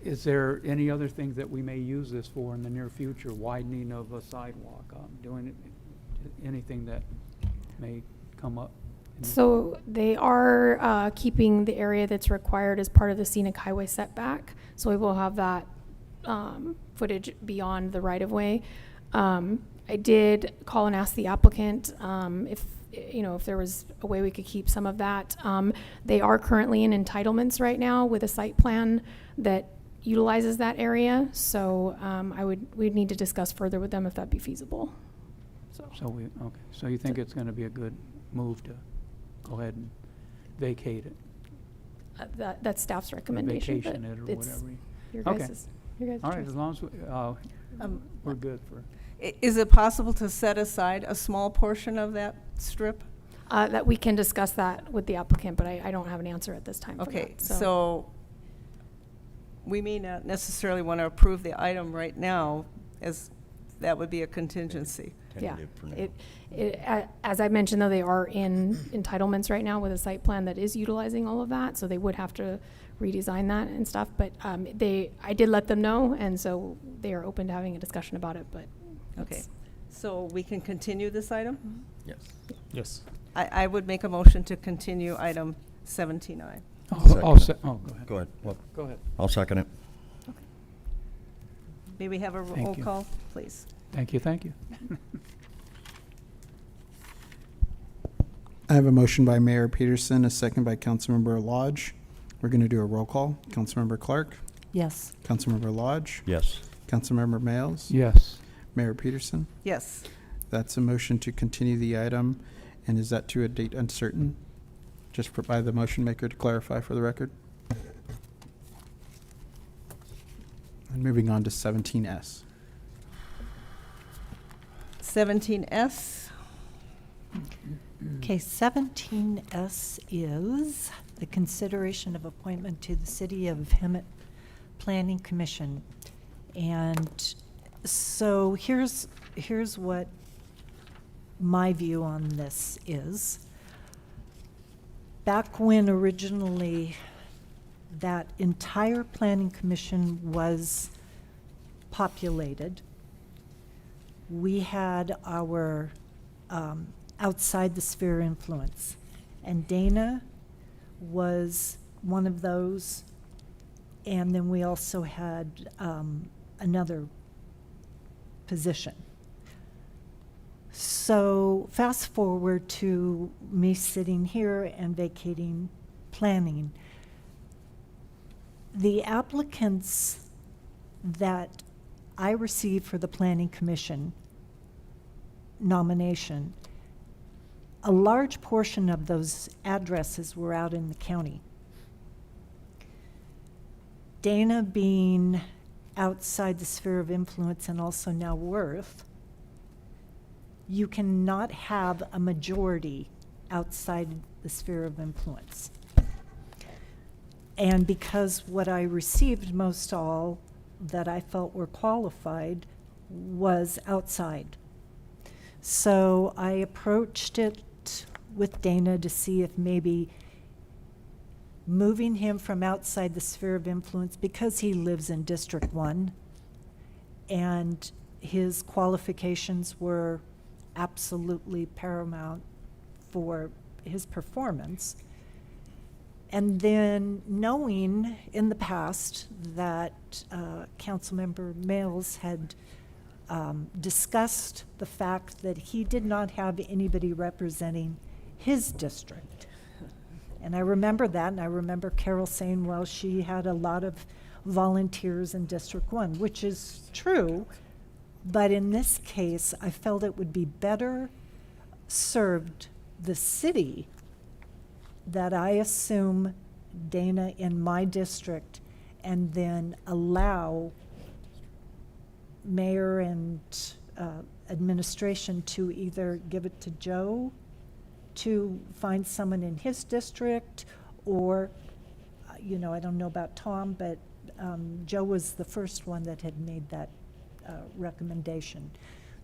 is there any other things that we may use this for in the near future? Widening of a sidewalk, doing anything that may come up? So they are keeping the area that's required as part of the scenic highway setback. So we will have that footage beyond the right-of-way. I did call and ask the applicant if there was a way we could keep some of that. They are currently in entitlements right now with a site plan that utilizes that area, so we'd need to discuss further with them if that'd be feasible. So you think it's gonna be a good move to go ahead and vacate it? That's staff's recommendation. but Vacation it or it's whatever. Your Okay. guys' choice. All right, as long as we're good for. Is it possible to set aside a small portion of that strip? That we can discuss that with the applicant, but I don't have an answer at this time for Okay, that, so we may not necessarily want to approve the item right now, as that would be a contingency. Yeah. Tentative for now. As I mentioned, though, they are in entitlements right now with a site plan that is utilizing all of that, so they would have to redesign that and stuff. But I did let them know, and so they are open to having a discussion about it. But Okay, so we can continue this item? Yes. Yes. I would make a motion to continue item 17I. Go ahead. Go ahead. Well, Go ahead. I'll second it. May we have a Thank roll you. call, please? Thank you, thank you. I have a motion by Mayor Peterson, a second by Councilmember Lodge. We're going to do a roll call. Councilmember Clark, Yes. Councilmember Lodge, Yes. Councilmember Males, Yes. Mayor Peterson. Yes. That's a motion to continue the item. And is that to a date uncertain? Just by the motion maker to clarify for the record. And moving on to 17S. 17S, Okay, 17S is the consideration of appointment to the City of Hemet Planning Commission. And so here's what my view on this is. Back when originally that entire planning commission was populated, we had our outside the sphere influence. And Dana was one of those. And then we also had another position. So fast forward to me sitting here and vacating planning. The applicants that I received for the Planning Commission nomination, a large portion of those addresses were out in the county. Dana being outside the sphere of influence and also now Worth, you cannot have a majority outside the sphere of influence. And because what I received most all that I felt were qualified was outside. So I approached it with Dana to see if maybe moving him from outside the sphere of influence, because he lives in District 1 and his qualifications were absolutely paramount for his performance. And then knowing in the past that Councilmember Males had discussed the fact that he did not have anybody representing his district. And I remember that, and I remember Carol saying, well, she had a lot of volunteers in District 1, which is true. But in this case, I felt it would be better served the city that I assume Dana in my district and then allow mayor and administration to either give it to Joe to find someone in his district, or, I don't know about Tom, but Joe was the first one that had made that recommendation.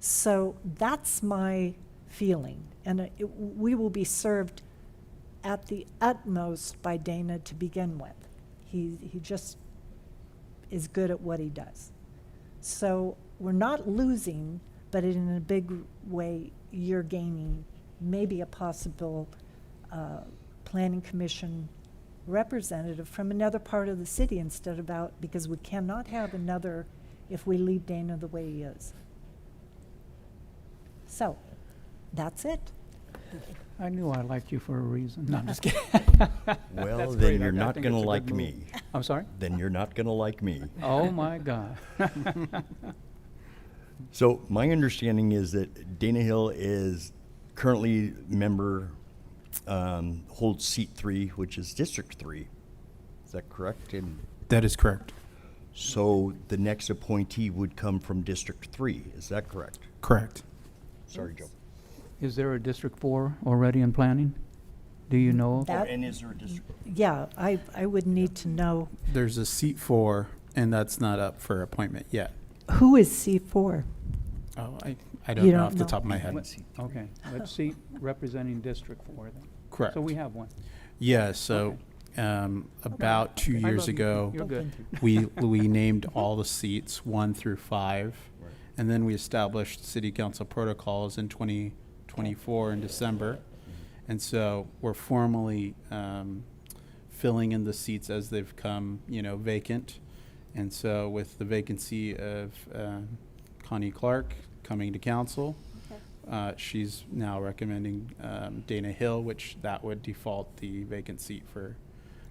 So that's my feeling, and we will be served at the utmost by Dana to begin with. He just is good at what he does. So we're not losing, but in a big way, you're gaining maybe a possible planning commission representative from another part of the city instead of out, because we cannot have another if we leave Dana the way he is. So, that's it. I knew I liked you for a reason. No, I'm just kidding. Well, That's then great. you're I not think gonna it's a good like move. me. I'm sorry? Then you're not gonna like me. Oh, my God. So my understanding is that Dana Hill is currently member, holds seat 3, which is District 3. Is that correct? And That is correct. so the next appointee would come from District 3. Is that correct? Correct. Sorry, Joe. Is there a District 4 already in planning? Do you know? That- And is there a district? Yeah, I would need to know, There's a seat 4, and that's not up for appointment yet. who is C4? Oh, I don't You know don't off the know? top of my head. Okay, let's see, representing District 4 then. Correct. So we have one. Yeah, so about 2 I years love you. ago, You're good. we named all the seats 1 through 5, and then we established city council protocols in 2024 in December. And so we're formally filling in the seats as they've come, vacant. And so with the vacancy of Connie Clark coming to council, she's now recommending Dana Hill, which that would default the vacant seat for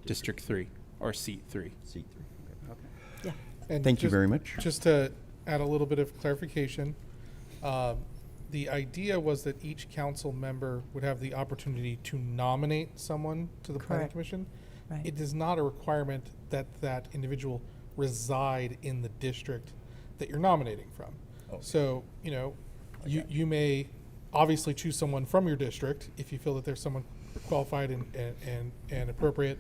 District 3, or seat 3. Seat 3. Okay. Yeah. And Thank you just- very much. Just to add a little bit of clarification, the idea was that each council member would have the opportunity to nominate someone to the planning Correct. commission. Right. It is not a requirement that that individual reside in the district that you're nominating from. Okay. So, you may obviously choose someone from your district if you feel that there's someone qualified and appropriate,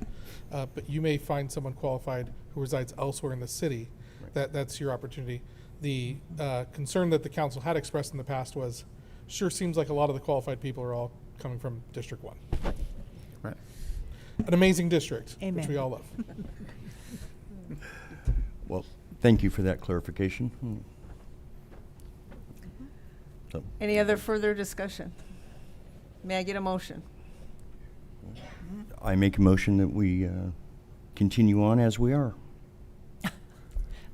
but you may find someone qualified who resides elsewhere in the city. That's your opportunity. The concern that the council had expressed in the past was, sure seems like a lot of the qualified people are all coming from District 1. Right. An amazing district, which Amen. we all love. Well, thank you for that clarification. So, Any other further discussion? May I get a motion? I make a motion that we continue on as we are.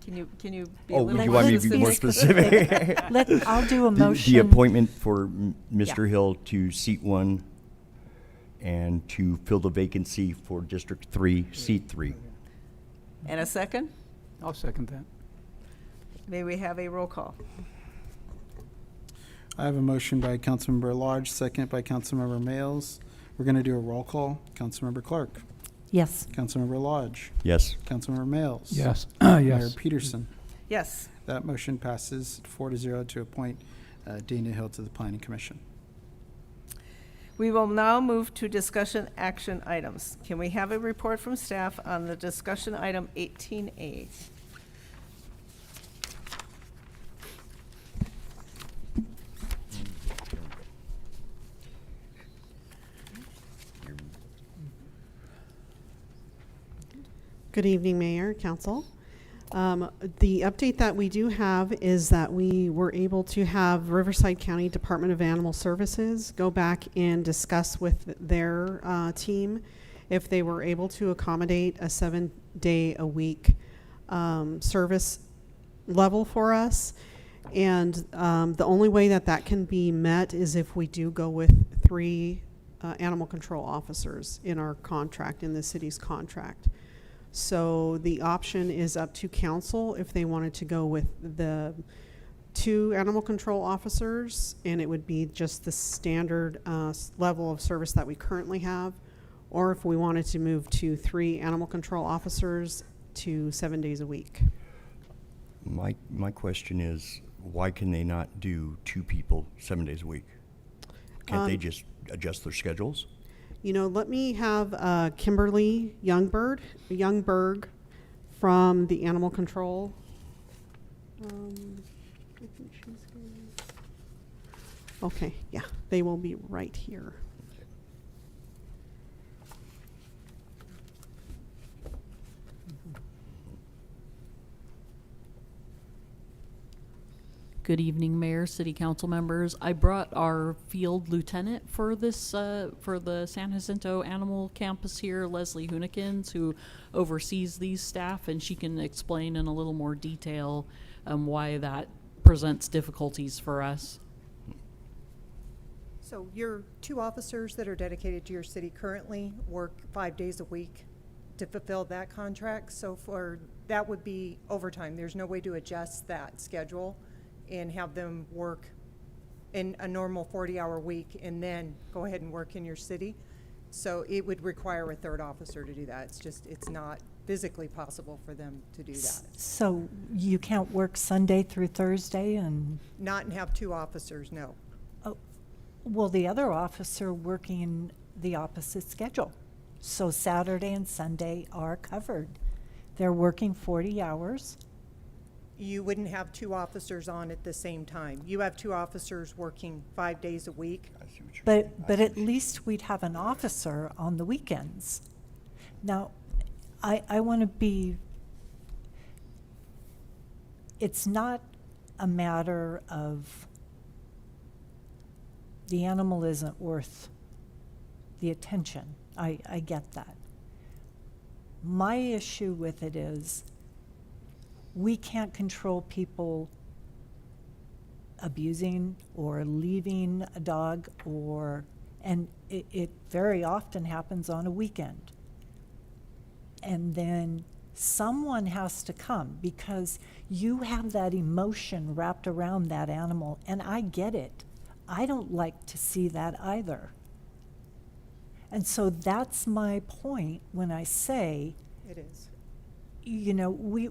Can you be a Oh, little you more want me to be more specific? I'll do a The motion. appointment for Mr. Yeah. Hill to seat 1 and to fill the vacancy for District 3, seat 3. And a second? I'll second that. May we have a roll call? I have a motion by Councilmember Lodge, second by Councilmember Males. We're going to do a roll call. Councilmember Clark. Yes. Councilmember Lodge. Yes. Councilmember Males. Yes. Mayor Yes. Peterson. Yes. That motion passes 4-0 to appoint Dana Hill to the Planning Commission. We will now move to discussion action items. Can we have a report from staff on the discussion item 18A? Good evening, Mayor, Council. The update that we do have is that we were able to have Riverside County Department of Animal Services go back and discuss with their team if they were able to accommodate a 7-day-a-week service level for us. And the only way that that can be met is if we do go with 3 animal control officers in our contract, in the city's contract. So the option is up to council if they wanted to go with the 2 animal control officers, and it would be just the standard level of service that we currently have, or if we wanted to move to 3 animal control officers to 7 days a week. My question is, why can they not do 2 people 7 days a week? Can't they just adjust their schedules? Let me have Kimberly Youngberg from the animal control. I think she's good. Okay, yeah, they will be right here. Good evening, Mayor, City Council members. I brought our field lieutenant for this, for the San Jacinto Animal Campus here, Leslie Hunikins, who oversees these staff, and she can explain in a little more detail why that presents difficulties for us. So your 2 officers that are dedicated to your city currently work 5 days a week to fulfill that contract. So for that would be overtime. There's no way to adjust that schedule and have them work in a normal 40-hour week and then go ahead and work in your city. So it would require a 3rd officer to do that. It's not physically possible for them to do that. So you can't work Sunday through Thursday and? Not and have 2 officers, no. Oh, well, the other officer working the opposite schedule. So Saturday and Sunday are covered. They're working 40 hours. You wouldn't have 2 officers on at the same time. You have 2 officers working 5 days a week. But at least we'd have an officer on the weekends. Now, I want to be, it's not a matter of the animal isn't worth the attention. I get that. My issue with it is we can't control people abusing or leaving a dog, and it very often happens on a weekend. And then someone has to come because you have that emotion wrapped around that animal, and I get it. I don't like to see that either. And so that's my point when I say, It is. you know, we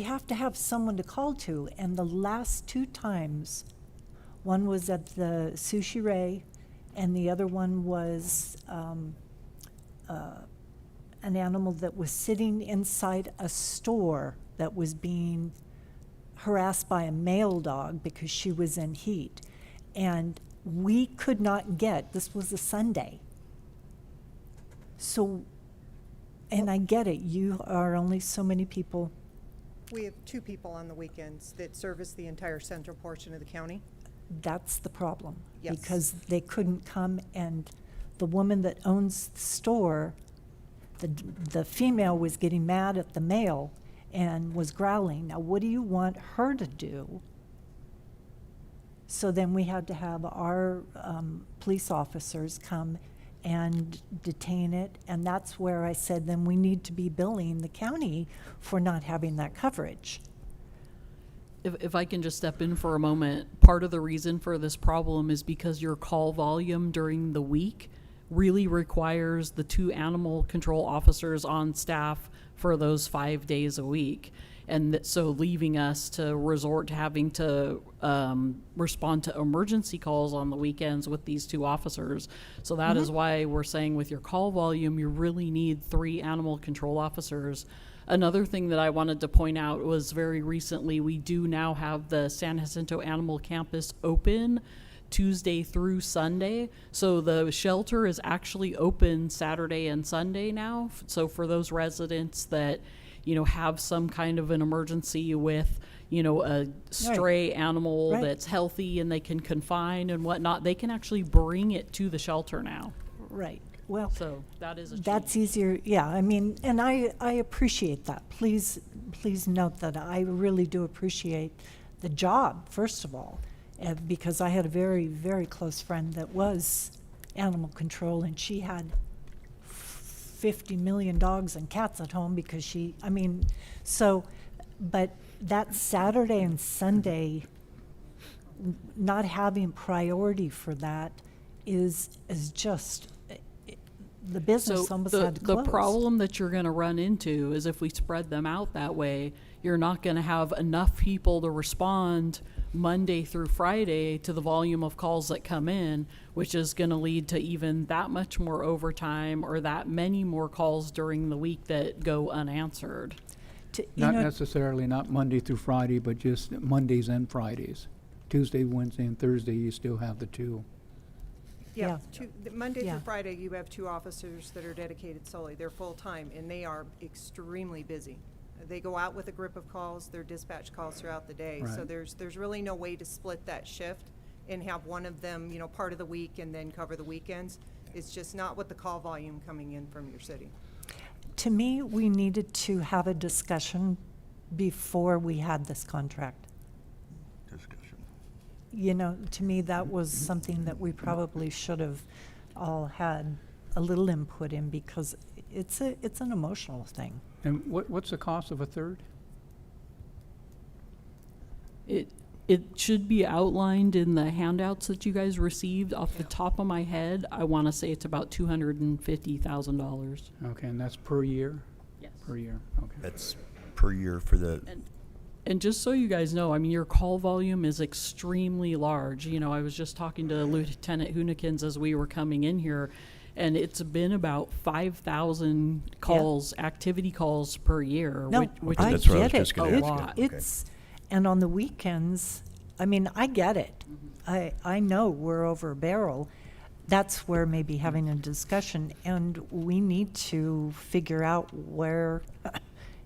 have to have someone to call to. And the last 2 times, one was at the Sushi Ray, and the other one was an animal that was sitting inside a store that was being harassed by a male dog because she was in heat. And we could not get, this was a Sunday. So, and I get it, you are only so many people. We have 2 people on the weekends that service the entire central portion of the county. That's the problem. Yes. Because they couldn't come, and the woman that owns the store, the female was getting mad at the male and was growling. Now, what do you want her to do? So then we had to have our police officers come and detain it, and that's where I said then we need to be billing the county for not having that coverage. If I can just step in for a moment, part of the reason for this problem is because your call volume during the week really requires the 2 animal control officers on staff for those 5 days a week. And so leaving us to resort to having to respond to emergency calls on the weekends with these 2 officers. So that is why we're saying with your call volume, you really need 3 animal control officers. Another thing that I wanted to point out was very recently, we do now have the San Jacinto Animal Campus open Tuesday through Sunday. So the shelter is actually open Saturday and Sunday now. So for those residents that, you know, have some kind of an emergency with, you know, a stray animal that's healthy and they can confine and whatnot, they can actually bring it to the shelter now. Right. Well, so that is a that's change. easier. Yeah, I mean, and I appreciate that. Please note that I really do appreciate the job, first of all, because I had a very, very close friend that was animal control, and she had 50 million dogs and cats at home because but that Saturday and Sunday, not having priority for that is just, the business almost had to close. The problem that you're going to run into is if we spread them out that way, you're not going to have enough people to respond Monday through Friday to the volume of calls that come in, which is going to lead to even that much more overtime or that many more calls during the week that go unanswered. Not necessarily not Monday through Friday, but just Mondays and Fridays. Tuesday, Wednesday, and Thursday, you still have the 2. Yeah, Monday through Friday, you have 2 officers that are dedicated solely. They're full-time, and they are extremely busy. They go out with a grip of calls, they're dispatch calls throughout the day. So Right. there's really no way to split that shift and have one of them, you know, part of the week and then cover the weekends. It's just not with the call volume coming in from your city. To me, we needed to have a discussion before we had this contract. Discussion. You know, to me, that was something that we probably should have all had a little input in, because it's an emotional thing. And what's the cost of a third? It should be outlined in the handouts that you guys received. Off the top of my head, I want to say it's about $250,000. Okay, and that's per year? Yes. Per year, okay. That's per year for the, And just so you guys know, I mean, your call volume is extremely large. You know, I was just talking to Lieutenant Hunikins as we were coming in here, and it's been about 5,000 calls, activity calls per year, No, which I is That's what I was get just it. gonna ask you. lot. Okay. It's, and on the weekends, I mean, I get it. I know we're over a barrel. That's where maybe having a discussion, and we need to figure out where,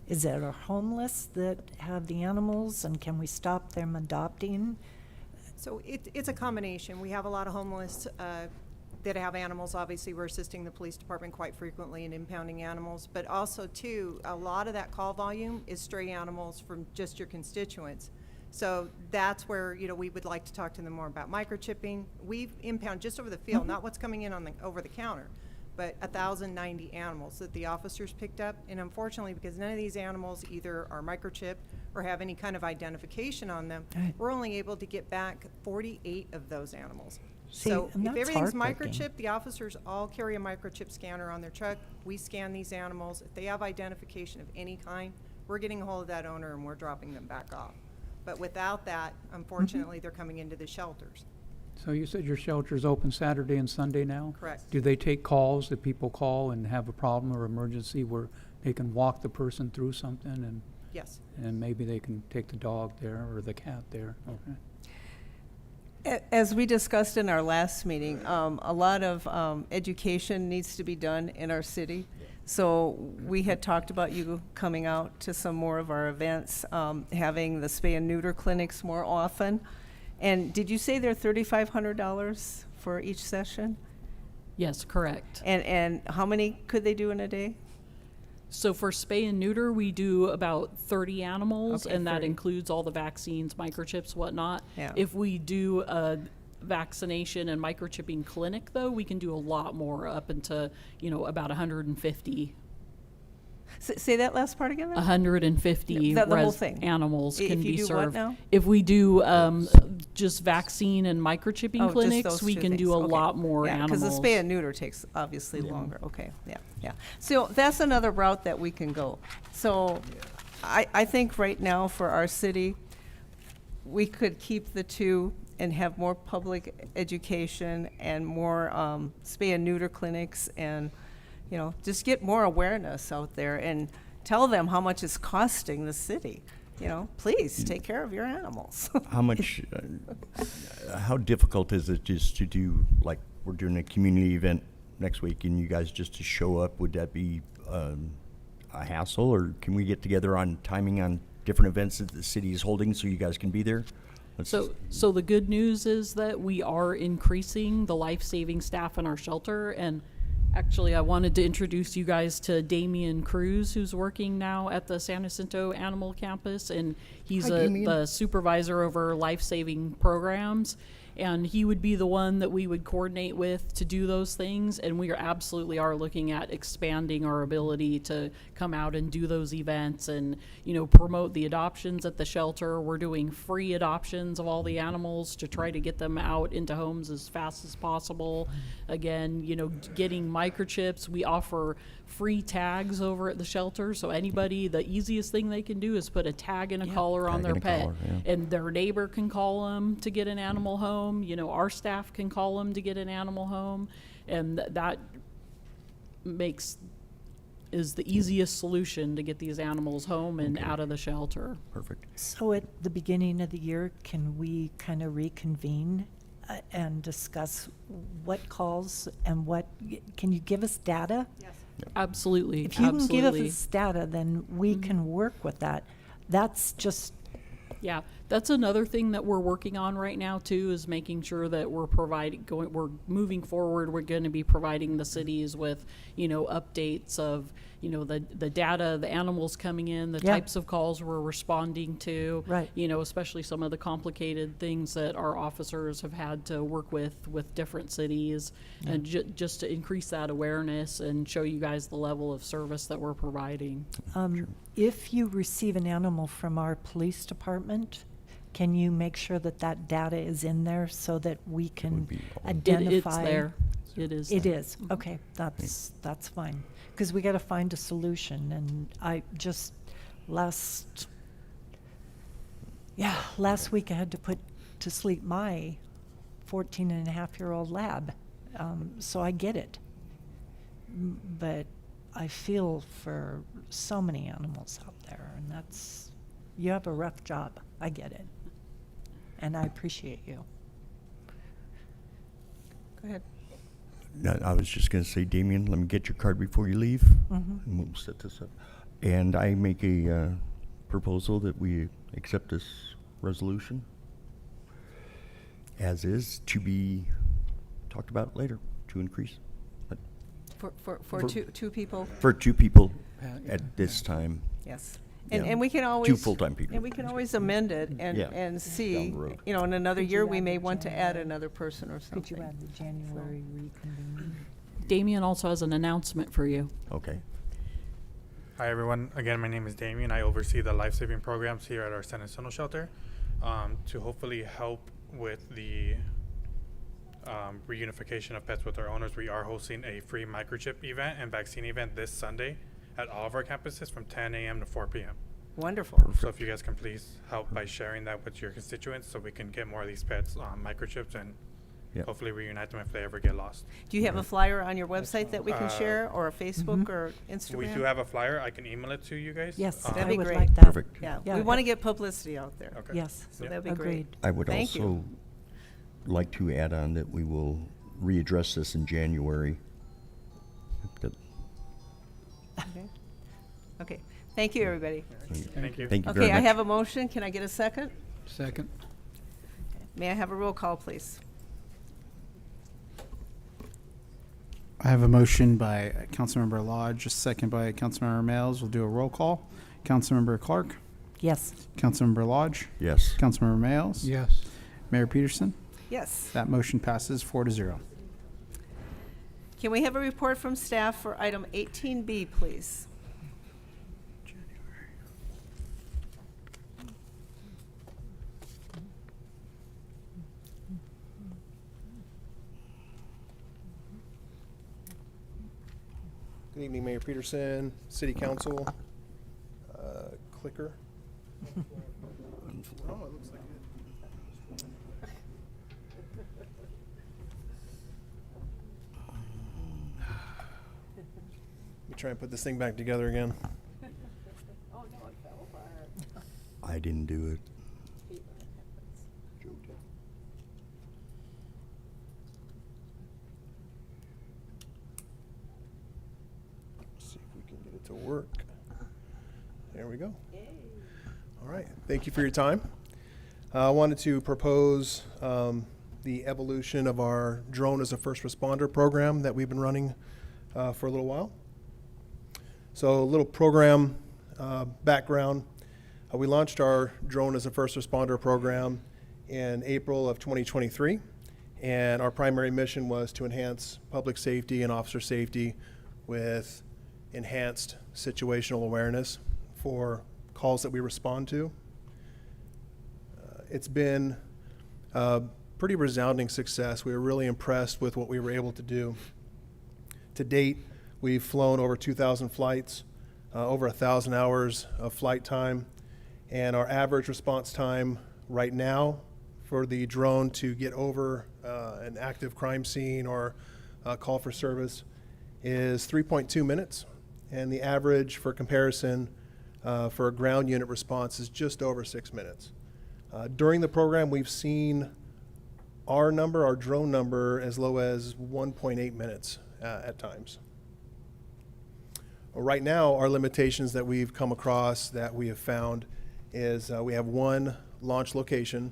is it our homeless that have the animals, and can we stop them adopting? So it's a combination. We have a lot of homeless that have animals. Obviously, we're assisting the police department quite frequently in impounding animals. But also, too, a lot of that call volume is stray animals from just your constituents. So that's where, you know, we would like to talk to them more about microchipping. We impound just over the field, not what's coming in on the over the counter, but 1,090 animals that the officers picked up. And unfortunately, because none of these animals either are microchipped or have any kind of identification on them, Right. we're only able to get back 48 of those animals. See, So and if that's everything's heartbreaking. microchipped, the officers all carry a microchip scanner on their truck. We scan these animals. If they have identification of any kind, we're getting a hold of that owner and we're dropping them back off. But without that, unfortunately, they're coming into the shelters. So you said your shelter's open Saturday and Sunday now? Correct. Do they take calls that people call and have a problem or emergency where they can walk the person through something Yes. and maybe they can take the dog there or the cat there? Okay. As we discussed in our last meeting, a lot of education needs to be done in our city. So we had talked about you coming out to some more of our events, having the spay and neuter clinics more often. And did you say they're $3,500 for each session? Yes, correct. And how many could they do in a day? So for spay and neuter, we do about 30 animals, Okay, and that 30. includes all the vaccines, microchips, whatnot. Yeah. If we do a vaccination and microchipping clinic, though, we can do a lot more, up into, you know, about 150. Say that last part again then? 150 The whole thing? animals If can you be do what served. now? If we do just vaccine and microchipping Oh, just clinics, those we two can things. do a Okay. lot more Yeah, animals. because the spay and neuter takes obviously longer. Okay, yeah. So that's another route that we can go. So I think right now for our city, we could keep the two and have more public education and more spay and neuter clinics, and, you know, just get more awareness out there and tell them how much it's costing the city. You know, please take care of your animals. how much, how difficult is it just to do, like, we're doing a community event next week and you guys just to show up? Would that be a hassle, or can we get together on timing on different events that the city is holding so you guys can be there? So the good news is that we are increasing the life-saving staff in our shelter, and actually I wanted to introduce you guys to Damian Cruz, who's working now at the San Jacinto Animal Campus, and he's Hi, Damian. the supervisor over life-saving programs. And he would be the one that we would coordinate with to do those things. And we absolutely are looking at expanding our ability to come out and do those events and, you know, promote the adoptions at the shelter. We're doing free adoptions of all the animals to try to get them out into homes as fast as possible. Again, you know, getting microchips. We offer free tags over at the shelter. So anybody, the easiest thing they can do is put a tag and a collar on Tag their and a pet. collar, yeah. And their neighbor can call them to get an animal home. You know, our staff can call them to get an animal home. And that is the easiest solution to get these animals home and out of the shelter. Perfect. So at the beginning of the year, can we kind of reconvene and discuss what calls and what, can you give us data? Yes. Absolutely. If you can give absolutely. us data, then we can work with that. That's just, Yeah, that's another thing that we're working on right now too, is making sure that we're we're moving forward. We're going to be providing the cities with, updates of, the data, the animals coming in, the Yeah. types of calls we're responding to. Right. Especially some of the complicated things that our officers have had to work with different cities, and just to increase that awareness and show you guys the level of service that we're providing. if you receive an animal from our police department, can you make sure that that data is in there so that we can identify? It's there. It is. It there. is. Okay, that's fine. Because we got to find a solution, and I just last week I had to put to sleep my 14-and-a-half-year-old lab, so I get it. But I feel for so many animals out there, and you have a rough job. I get it, and I appreciate you. Go ahead. No, I was just going to say, Damien, let me get your card before you leave, Mhm. and we'll set this up. And I make a proposal that we accept this resolution as is, to be talked about later, to increase. But For two people? For 2 people at this time. Yes. Yeah. And we can always. 2 full-time people. And we can always amend it Yeah. and see, Down the road. in another Could year, you we add may the want to add January- another person or something. Could you add the January reconvening? Damien also has an announcement for you. Okay. Hi, everyone. Again, my name is Damien. I oversee the life-saving programs here at our San Antonio shelter to hopefully help with the reunification of pets with our owners. We are hosting a free microchip event and vaccine event this Sunday at all of our campuses from 10 a.m. to 4 p.m. Wonderful. So if you guys can please help by sharing that with your constituents so we can get more of these pets microchips and Yep. hopefully reunite them if they ever get lost. Do you have a flyer on your website that we can Uh, share, or a Facebook or Instagram? We do have a flyer. I can email it to you guys. Yes, That'd I be would great. like that. Perfect. Yeah, Yeah. we want to get publicity out there. Okay. Yes. So Yep. that'd be great. Agreed. I would Thank you. also like to add on that we will readdress this in January. That- Okay. Okay. Thank you, everybody. Thank you. Thank you very Okay, much. I have a motion. Can I get a second? Second. May I have a roll call, please? I have a motion by Councilmember Lodge, a second by Councilmember Mails. We'll do a roll call. Councilmember Clark, Yes. Councilmember Lodge, Yes. Councilmember Mails, Yes. Mayor Peterson. Yes. That motion passes 4-0. Can we have a report from staff for item 18B, please? Good evening, Mayor Peterson, City Council. Clicker. Oh, it looks like it. Let me try and put this thing back together again. I didn't do it. See if we can get it to work. There we go. All right, thank you for your time. I wanted to propose the evolution of our drone as a first responder program that we've been running for a little while. So a little program background. We launched our drone as a first responder program in April of 2023, and our primary mission was to enhance public safety and officer safety with enhanced situational awareness for calls that we respond to. It's been a pretty resounding success. We were really impressed with what we were able to do. To date, we've flown over 2,000 flights, over 1,000 hours of flight time, and our average response time right now for the drone to get over an active crime scene or a call for service is 3.2 minutes, and the average for comparison for a ground unit response is just over 6 minutes. During the program, we've seen our drone number, as low as 1.8 minutes at times. Right now, our limitations that we've come across that we have found is we have one launch location,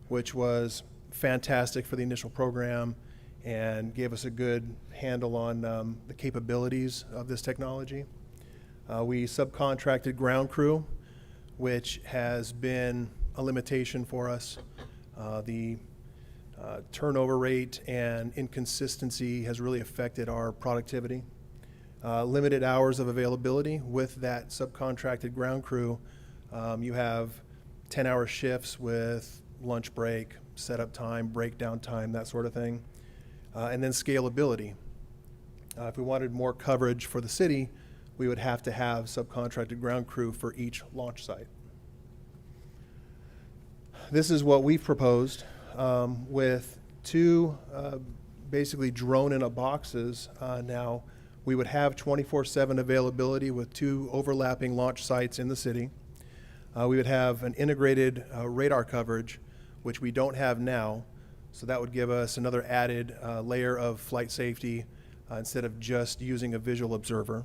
which was fantastic for the initial program and gave us a good handle on the capabilities of this technology. We subcontracted ground crew, which has been a limitation for us. The turnover rate and inconsistency has really affected our productivity. Limited hours of availability with that subcontracted ground crew. You have 10-hour shifts with lunch break, setup time, breakdown time, that sort of thing. And then scalability. If we wanted more coverage for the city, we would have to have subcontracted ground crew for each launch site. This is what we've proposed with two basically drone-in-a boxes now. We would have 24/7 availability with two overlapping launch sites in the city. We would have an integrated radar coverage, which we don't have now, so that would give us another added layer of flight safety instead of just using a visual observer.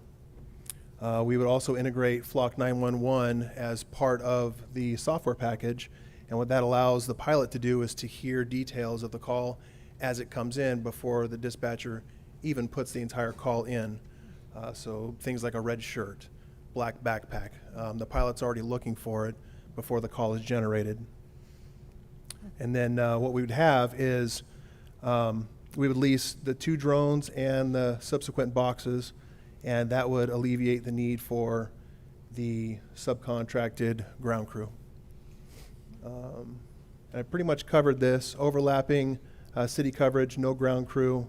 We would also integrate Flock 911 as part of the software package, and what that allows the pilot to do is to hear details of the call as it comes in before the dispatcher even puts the entire call in. So things like a red shirt, black backpack. The pilot's already looking for it before the call is generated. And then what we would have is we would lease the two drones and the subsequent boxes, and that would alleviate the need for the subcontracted ground crew. I pretty much covered this, overlapping city coverage, no ground crew,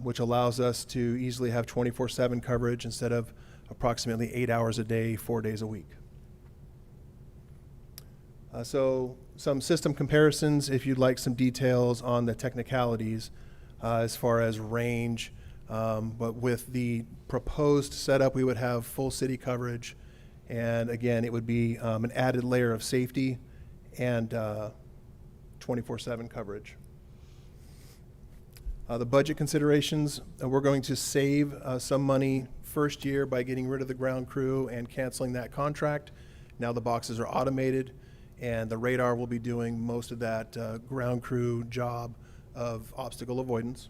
which allows us to easily have 24/7 coverage instead of approximately 8 hours a day, 4 days a week. So some system comparisons if you'd like some details on the technicalities as far as range. But with the proposed setup, we would have full city coverage. And again, it would be an added layer of safety and 24/7 coverage. The budget considerations, we're going to save some money first year by getting rid of the ground crew and canceling that contract. Now the boxes are automated, and the radar will be doing most of that ground crew job of obstacle avoidance.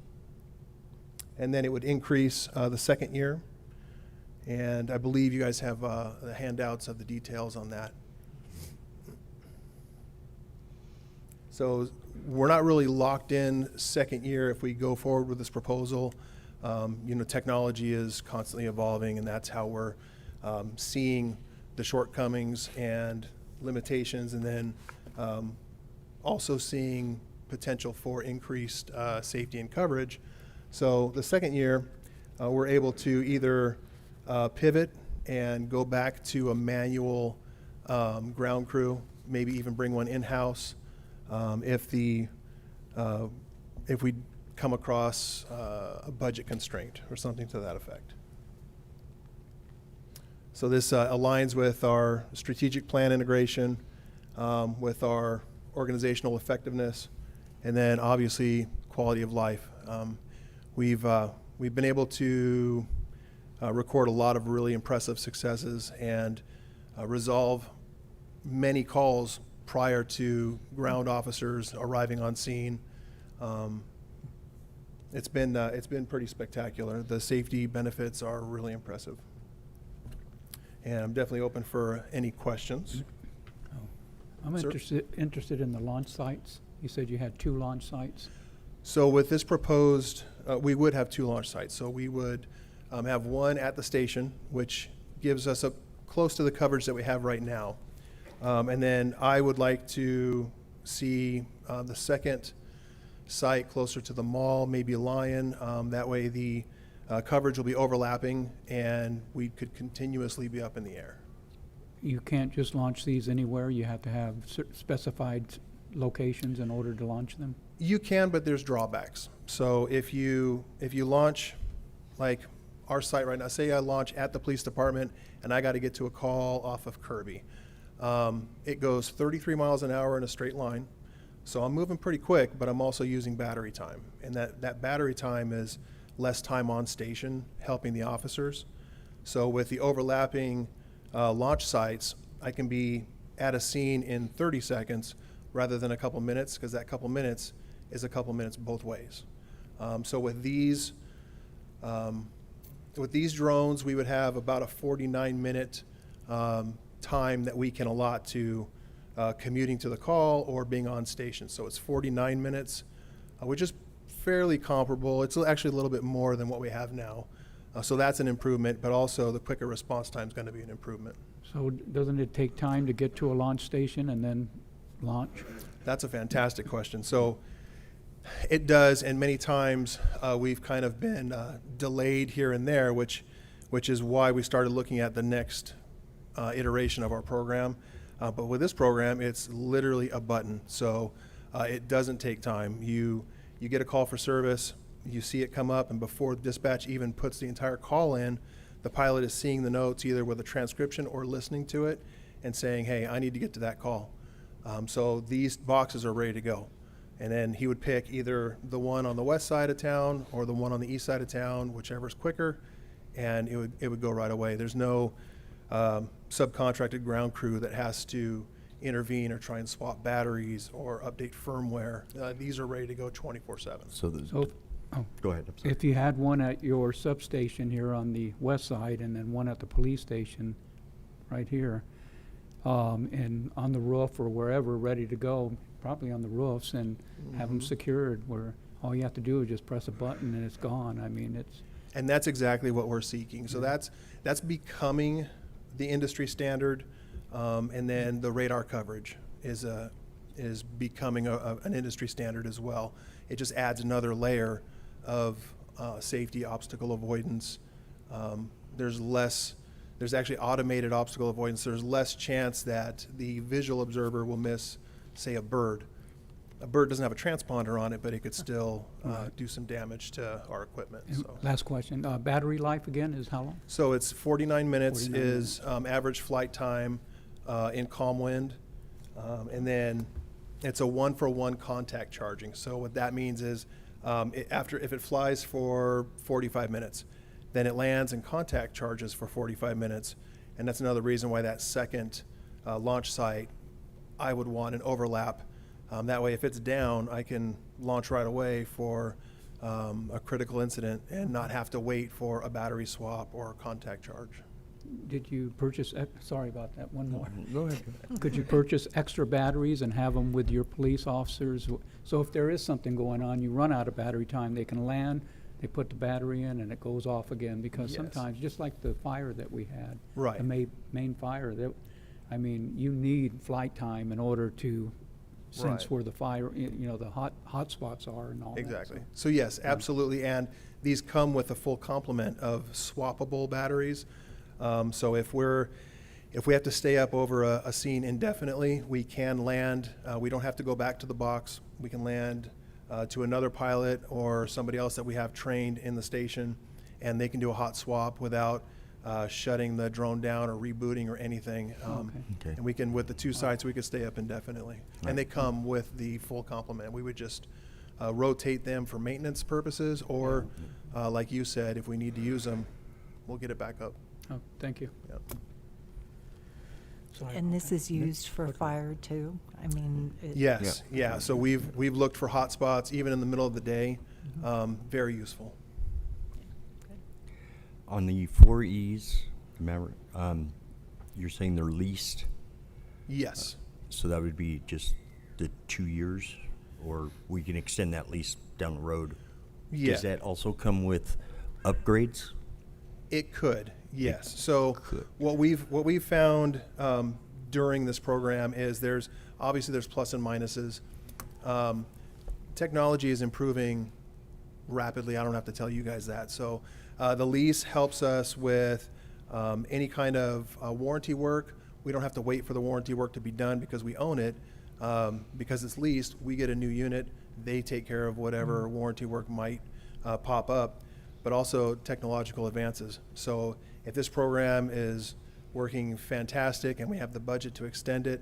And then it would increase the second year. And I believe you guys have the handouts of the details on that. So we're not really locked in second year if we go forward with this proposal. Technology is constantly evolving, and that's how we're seeing the shortcomings and limitations, and then also seeing potential for increased safety and coverage. So the second year, we're able to either pivot and go back to a manual ground crew, maybe even bring one in-house if we come across a budget constraint or something to that effect. So this aligns with our strategic plan integration, with our organizational effectiveness, and then obviously quality of life. We've been able to record a lot of really impressive successes and resolve many calls prior to ground officers arriving on scene. It's been pretty spectacular. The safety benefits are really impressive. And I'm definitely open for any questions. I'm Sir? interested in the launch sites. You said you had 2 launch sites. So with this proposed, we would have 2 launch sites. So we would have one at the station, which gives us close to the coverage that we have right now. And then I would like to see the second site closer to the mall, maybe Lion. That way the coverage will be overlapping and we could continuously be up in the air. You can't just launch these anywhere. You have to have specified locations in order to launch them. You can, but there's drawbacks. So if you launch, like our site right now, say I launch at the police department and I got to get to a call off of Kirby. It goes 33 miles an hour in a straight line. So I'm moving pretty quick, but I'm also using battery time. And that battery time is less time on station helping the officers. So with the overlapping launch sites, I can be at a scene in 30 seconds rather than a couple minutes, because that couple minutes is a couple minutes both ways. So with these drones, we would have about a 49-minute time that we can allot to commuting to the call or being on station. So it's 49 minutes, which is fairly comparable. It's actually a little bit more than what we have now. So that's an improvement, but also the quicker response time is going to be an improvement. So doesn't it take time to get to a launch station and then launch? That's a fantastic question. So it does, and many times we've kind of been delayed here and there, which is why we started looking at the next iteration of our program. But with this program, it's literally a button, so it doesn't take time. You get a call for service, you see it come up, and before dispatch even puts the entire call in, the pilot is seeing the notes either with a transcription or listening to it and saying, hey, I need to get to that call. So these boxes are ready to go. And then he would pick either the one on the west side of town or the one on the east side of town, whichever's quicker, and it would go right away. There's no subcontracted ground crew that has to intervene or try and swap batteries or update firmware. These are ready to go 24/7. So there's, So, go ahead. I'm sorry. if you had one at your substation here on the west side and then one at the police station right here, and on the roof or wherever, ready to go, probably on the roofs, and have them secured where all you have to do is just press a button and it's gone. I mean, it's... And that's exactly what we're seeking. So that's becoming the industry standard, and then the radar coverage is becoming an industry standard as well. It just adds another layer of safety, obstacle avoidance. There's actually automated obstacle avoidance. There's less chance that the visual observer will miss, say, a bird. A bird doesn't have a transponder on it, but it could still do some damage to our equipment. And So. last question, battery life again is how long? So it's 49 minutes 49 is average flight time in calm wind. And then it's a 1-for-1 contact charging. So what that means is if it flies for 45 minutes, then it lands and contact charges for 45 minutes. And that's another reason why that second launch site, I would want an overlap. That way, if it's down, I can launch right away for a critical incident and not have to wait for a battery swap or a contact charge. Did you purchase, sorry about that, one more. Go ahead. Could you purchase extra batteries and have them with your police officers? So if there is something going on, you run out of battery time, they can land, they put the battery in, and it goes off again. Because Yes. sometimes, just like the fire that we had, Right. the main fire, I mean, you need flight time in order to sense Right. where the fire, the hot spots are and all that. Exactly. So yes, absolutely. And these come with a full complement of swappable batteries. So if we have to stay up over a scene indefinitely, we can land. We don't have to go back to the box. We can land to another pilot or somebody else that we have trained in the station, and they can do a hot swap without shutting the drone down or rebooting or anything. Okay. And we can, with the two sites, we could stay up indefinitely. And they come with the full complement. We would just rotate them for maintenance purposes, or like you said, if we need to use them, we'll get it back up. Oh, thank you. Yep. And this is used for fire too? I mean. Yes, yeah. So we've looked for hot spots even in the middle of the day. Very useful. On the 4Es, remember, you're saying they're leased? Yes. So that would be just the 2 years, or we can extend that lease down the road? Yeah. Does that also come with upgrades? It could, yes. So could. what we've found during this program is there's plus and minuses. Technology is improving rapidly. I don't have to tell you guys that. So the lease helps us with any kind of warranty work. We don't have to wait for the warranty work to be done because we own it. Because it's leased, we get a new unit. They take care of whatever warranty work might pop up, but also technological advances. So if this program is working fantastic and we have the budget to extend it,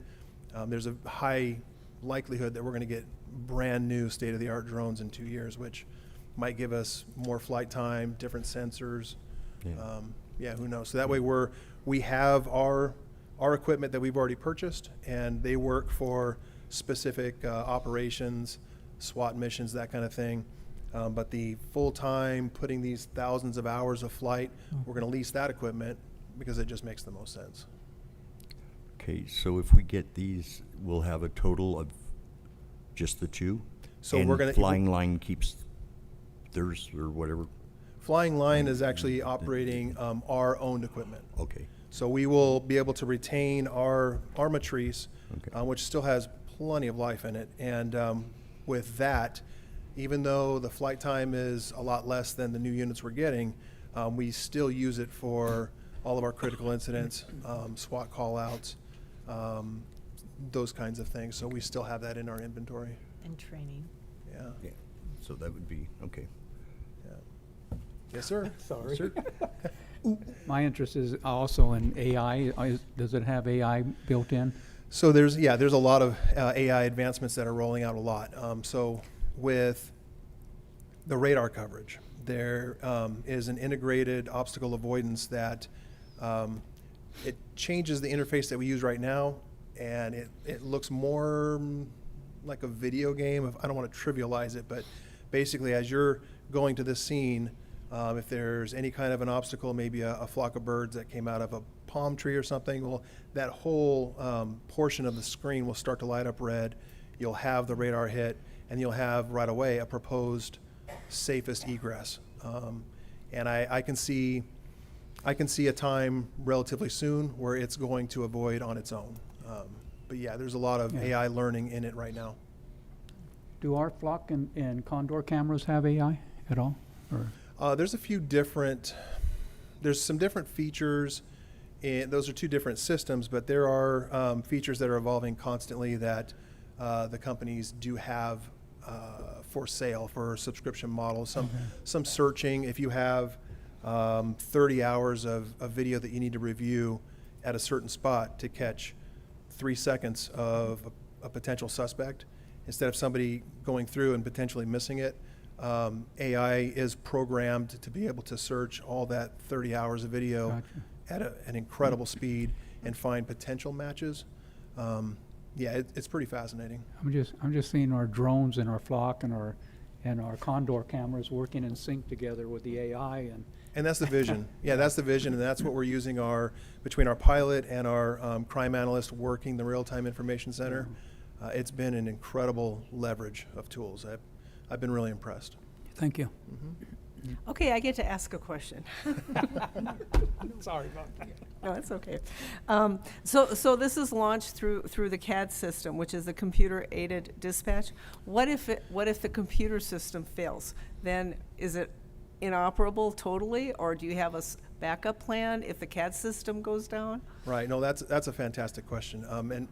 there's a high likelihood that we're going to get brand new state-of-the-art drones in 2 years, which might give us more flight time, different sensors, Yeah. Yeah, who knows? So that way we have our equipment that we've already purchased, and they work for specific operations, SWAT missions, that kind of thing. But the full-time, putting these thousands of hours of flight, we're going to lease that equipment because it just makes the most sense. Okay, so if we get these, we'll have a total of just the two? So and we're gonna- Flying Line keeps theirs or whatever? Flying Line is actually operating our owned equipment. Okay. So we will be able to retain our Matrice, which still has plenty of life in it. And with that, even though the flight time is a lot less than the new units we're getting, we still use it for all of our critical incidents, SWAT call-outs, those kinds of things. So we still have that in our inventory. And training. Yeah. Yeah, so that would be, okay. Yes, sir. Sorry. Sir. My interest is also in AI. Does it have AI built in? So there's a lot of AI advancements that are rolling out a lot. So with the radar coverage, there is an integrated obstacle avoidance that it changes the interface that we use right now, and it looks more like a video game. I don't want to trivialize it, but basically as you're going to this scene, if there's any kind of an obstacle, maybe a flock of birds that came out of a palm tree or something, well, that whole portion of the screen will start to light up red. You'll have the radar hit, and you'll have right away a proposed safest egress. And I can see a time relatively soon where it's going to avoid on its own. But yeah, there's a lot of AI learning in it right now. Do our Flock and Condor cameras have AI at all? Or? There's some different features, and those are two different systems, but there are features that are evolving constantly that the companies do have for sale for subscription models. Some searching, if you have 30 hours of video that you need to review at a certain spot to catch 3 seconds of a potential suspect, instead of somebody going through and potentially missing it, AI is programmed to be able to search all that 30 hours of video at an incredible speed and find potential matches. It's pretty fascinating. I'm just seeing our drones and our Flock and our Condor cameras working in sync together with the AI And that's the vision. Yeah, that's the vision, and that's what we're using between our pilot and our crime analyst working the real-time information center. It's been an incredible leverage of tools. I've been really impressed. Thank you. Okay, I get to ask a question. Sorry about that. No, it's okay. So this is launched through the CAD system, which is the computer-aided dispatch. What if the computer system fails? Then is it inoperable totally, or do you have a backup plan if the CAD system goes down? Right. No, that's a fantastic question.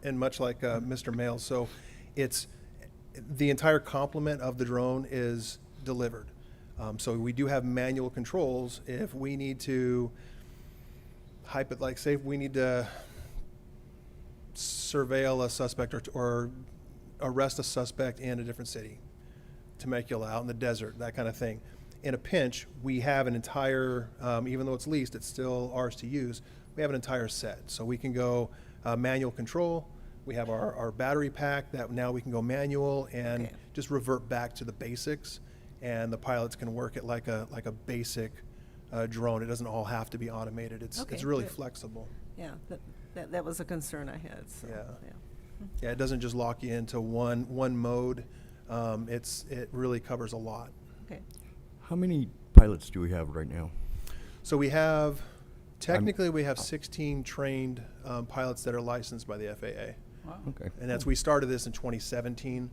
And much like Mr. Mails, so it's the entire complement of the drone is delivered. So we do have manual controls if we need to say if we need to surveil a suspect or arrest a suspect in a different city, Temecula, out in the desert, that kind of thing. In a pinch, we have an entire, even though it's leased, it's still ours to use. We have an entire set. So we can go manual control. We have our battery pack that now we can go manual and just revert back to the basics. And the pilots can work it like a basic drone. It doesn't all have to be automated. It's really flexible. Yeah, that was a concern I had. So, yeah. It doesn't just lock you into one mode. It really covers a lot. Okay. How many pilots do we have right now? So we have, technically we have 16 trained pilots that are licensed by the FAA. Wow. Okay. And we started this in 2017,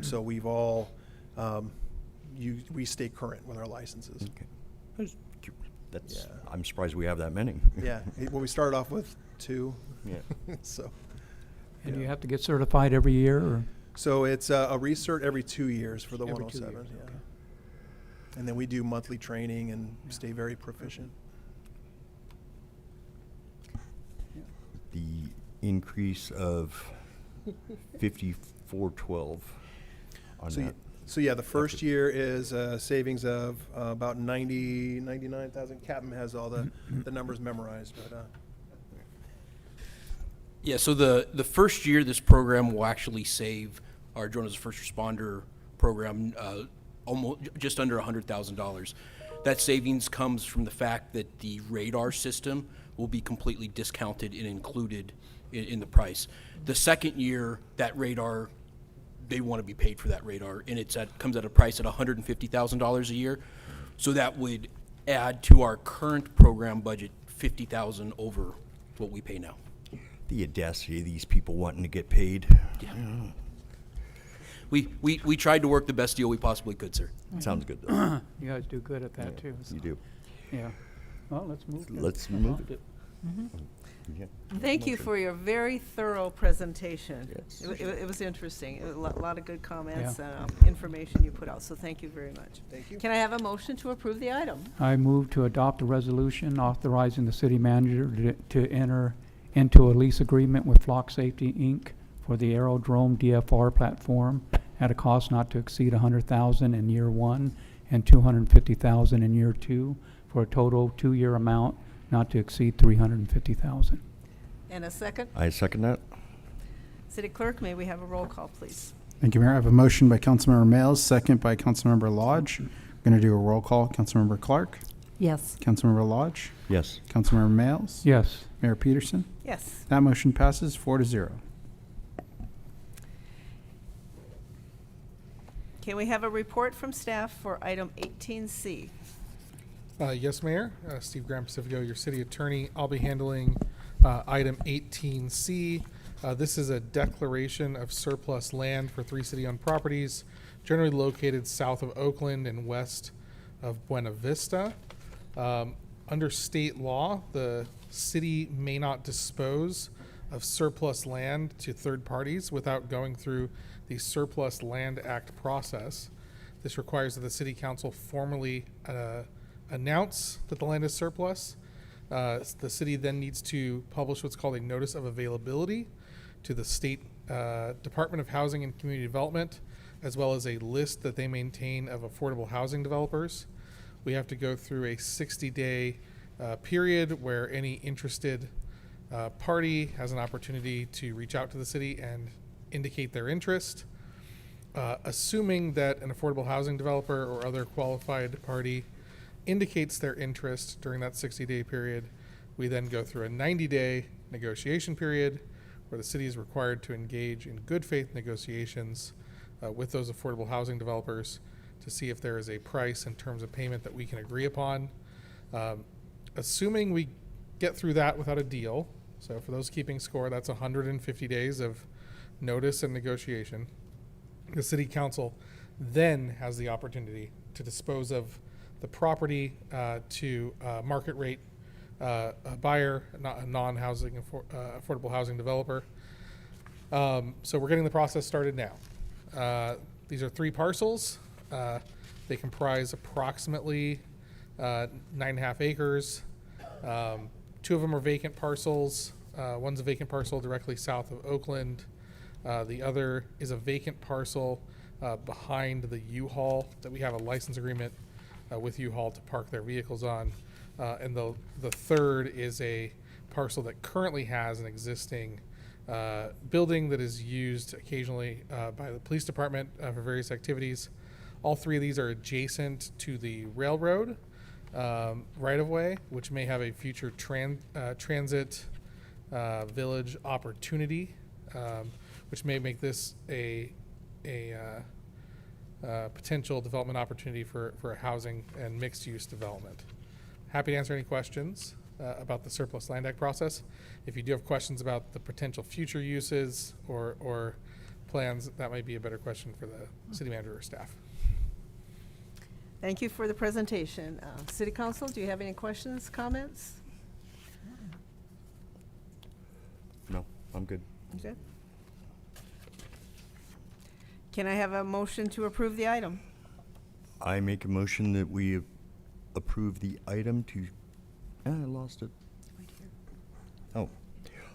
so we've all, we stay current with our licenses. Okay. I'm surprised we have that many. Yeah, well, we started off with 2. Yeah. So. And you have to get certified every year, or? So it's a recert every 2 years for the Every 2 107. years, Yeah. okay. And then we do monthly training and stay very proficient. The increase of 5412 on So that. So yeah, the first year is a savings of about 99,000. Captain has all the numbers memorized, but Yeah, so the first year, this program will actually save our Drone as a First Responder program almost just under $100,000. That savings comes from the fact that the radar system will be completely discounted and included in the price. The second year, that radar, they want to be paid for that radar, and comes at a price at $150,000 a year. So that would add to our current program budget $50,000 over what we pay now. The audacity of these people wanting to get paid. Yeah. We tried to work the best deal we possibly could, sir. Sounds good, though. You guys do good at that, too. You do. Yeah. Well, let's move. Let's move it. Yeah. Thank you for your very thorough presentation. Yes. It was interesting. A lot of good comments Yeah. and information you put out, so thank you very much. Thank you. Can I have a motion to approve the item? I move to adopt a resolution authorizing the city manager to enter into a lease agreement with Flock Safety, Inc. for the Aerodrome DFR platform at a cost not to exceed $100,000 in year one and $250,000 in year two, for a total 2-year amount not to exceed $350,000. And a second? I second that. City Clerk, may we have a roll call, please? Thank you, Mayor. I have a motion by Councilmember Mails, second by Councilmember Lodge. We're going to do a roll call. Councilmember Clark, Yes. Councilmember Lodge, Yes. Councilmember Mails, Yes. Mayor Peterson. Yes. That motion passes 4-0. Can we have a report from staff for item 18C? Yes, Mayor. Steve Graham Pacifico, your city attorney. I'll be handling item 18C. This is a declaration of surplus land for 3 city-owned properties, generally located south of Oakland and west of Buena Vista. Under state law, the city may not dispose of surplus land to third parties without going through the Surplus Land Act process. This requires that the city council formally announce that the land is surplus. The city then needs to publish what's called a notice of availability to the state Department of Housing and Community Development, as well as a list that they maintain of affordable housing developers. We have to go through a 60-day period where any interested party has an opportunity to reach out to the city and indicate their interest. Assuming that an affordable housing developer or other qualified party indicates their interest during that 60-day period, we then go through a 90-day negotiation period where the city is required to engage in good faith negotiations with those affordable housing developers to see if there is a price and terms of payment that we can agree upon. Assuming we get through that without a deal, so for those keeping score, that's 150 days of notice and negotiation. The city council then has the opportunity to dispose of the property to market rate a buyer, not a non-housing affordable housing developer. So we're getting the process started now. These are 3 parcels. They comprise approximately 9.5 acres. 2 of them are vacant parcels. One's a vacant parcel directly south of Oakland. The other is a vacant parcel behind the U-Haul that we have a license agreement with U-Haul to park their vehicles on. And the third is a parcel that currently has an existing building that is used occasionally by the police department for various activities. All 3 of these are adjacent to the railroad right-of-way, which may have a future transit village opportunity, which may make this a potential development opportunity for a housing and mixed-use development. Happy to answer any questions about the Surplus Land Act process. If you do have questions about the potential future uses or plans, that might be a better question for the city manager or staff. Thank you for the presentation. City Council, do you have any questions, comments? No, I'm good. Okay. Can I have a motion to approve the item? I make a motion that we approve the item to, I lost it. Oh,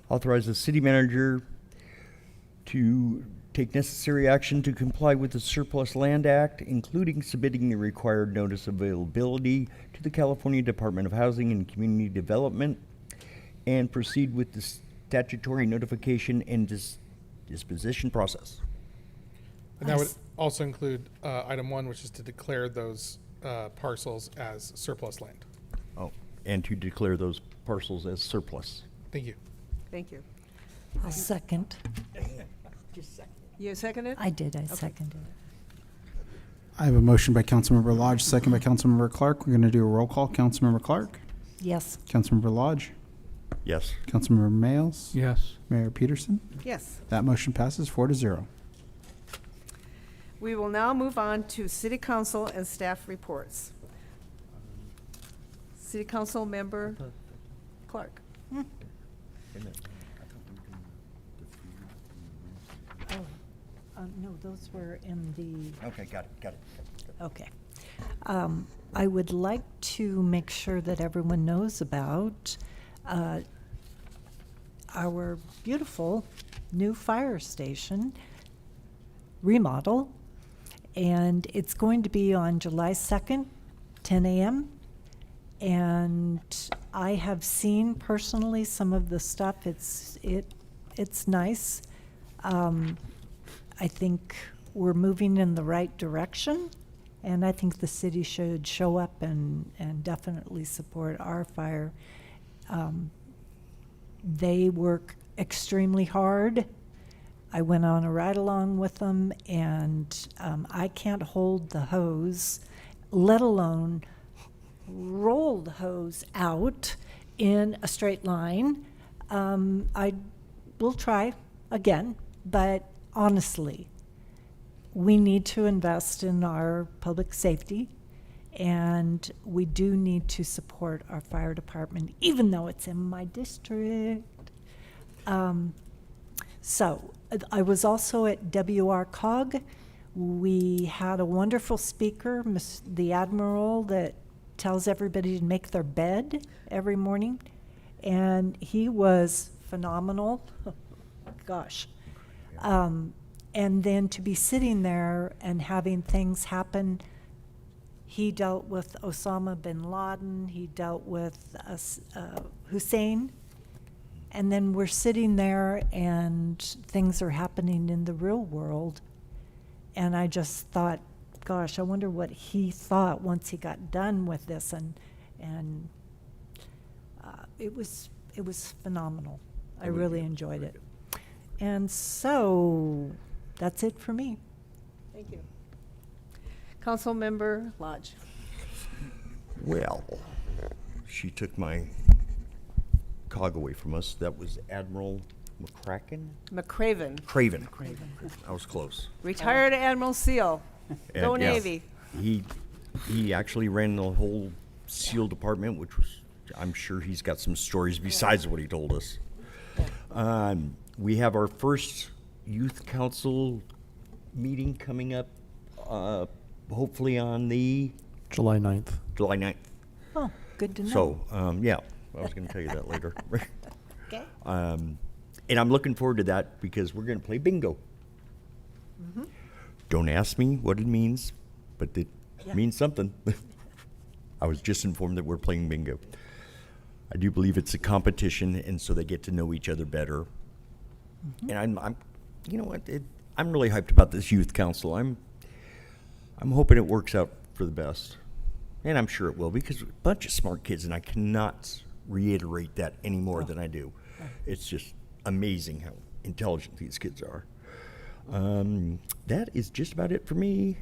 authorize the city manager to take necessary action to comply with the Surplus Land Act, including submitting the required notice of availability to the California Department of Housing and Community Development, and proceed with the statutory notification and disposition process. And that would also include item 1, which is to declare those parcels as surplus land. Oh, and to declare those parcels as surplus. Thank you. Thank you. I'll second. You seconded? I did, I Okay. seconded it. I have a motion by Councilmember Lodge, second by Councilmember Clark. We're going to do a roll call. Councilmember Clark? Yes. Councilmember Lodge? Yes. Councilmember Males? Yes. Mayor Peterson? Yes. That motion passes 4-0. We will now move on to City Council and staff reports. City Council Member Clark. No, those were in the. Okay, got it. Okay. I would like to make sure that everyone knows about our beautiful new fire station remodel. And it's going to be on July 2nd, 10 a.m. And I have seen personally some of the stuff. It's nice. I think we're moving in the right direction, and I think the city should show up and definitely support our fire. They work extremely hard. I went on a ride-along with them, and I can't hold the hose, let alone roll the hose out in a straight line. I will try again, but honestly, we need to invest in our public safety, and we do need to support our fire department, even though it's in my district. So I was also at WRCOG. We had a wonderful speaker, the Admiral, that tells everybody to make their bed every morning, and he was phenomenal. Gosh. And then to be sitting there and having things happen. He dealt with Osama bin Laden, he dealt with Hussein, and then we're sitting there and things are happening in the real world. And I just thought, gosh, I wonder what he thought once he got done with this, and it was phenomenal. I really enjoyed it. And so that's it for me. Thank you. Council Member Lodge. Well, she took my cog away from us. That was Admiral McCracken? McCraven. Craven. I was close. Retired Admiral SEAL. Go And, yeah, Navy. He actually ran the whole SEAL department, which was, I'm sure he's got some stories besides what he told us. We have our first youth council meeting coming up, hopefully on the July 9th. July 9th. Oh, good to know. So, yeah, I was going to tell you that later. Okay. And I'm looking forward to that because we're going to play bingo. Mm-hmm. Don't ask me what it means, but it Yeah. means something. I was just informed that we're playing bingo. I do believe it's a competition, and so they get to know each other better. Mm-hmm. And I'm you know what? I'm really hyped about this youth council. I'm hoping it works out for the best, and I'm sure it will because a bunch of smart kids, and I cannot reiterate that any more than I do. It's just amazing how intelligent these kids are. That is just about it for me.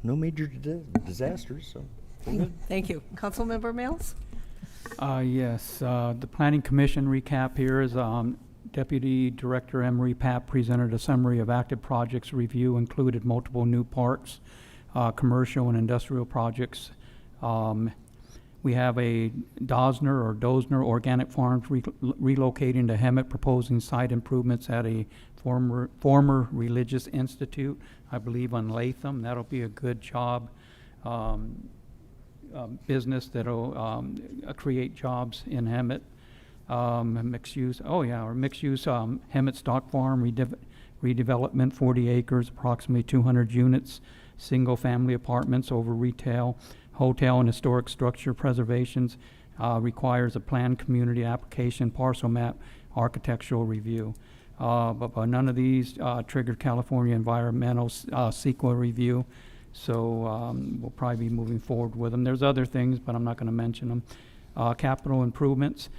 No major disasters. So we're good. Thank you. Council Member Mills? Yes, the Planning Commission recap here is Deputy Director Emery Papp presented a summary of active projects review, included multiple new parks, commercial and industrial projects. We have a Dosner Organic Farms relocating to Hemet, proposing site improvements at a former religious institute, I believe on Latham. That'll be a good job. Business that'll create jobs in Hemet. Mixed use, Hemet Stock Farm redevelopment, 40 acres, approximately 200 units, single-family apartments over retail, hotel and historic structure preservations, requires a planned community application, parcel map, architectural review. But none of these triggered California environmental CEQA review, so we'll probably be moving forward with them. There's other things, but I'm not going to mention them. Capital improvements.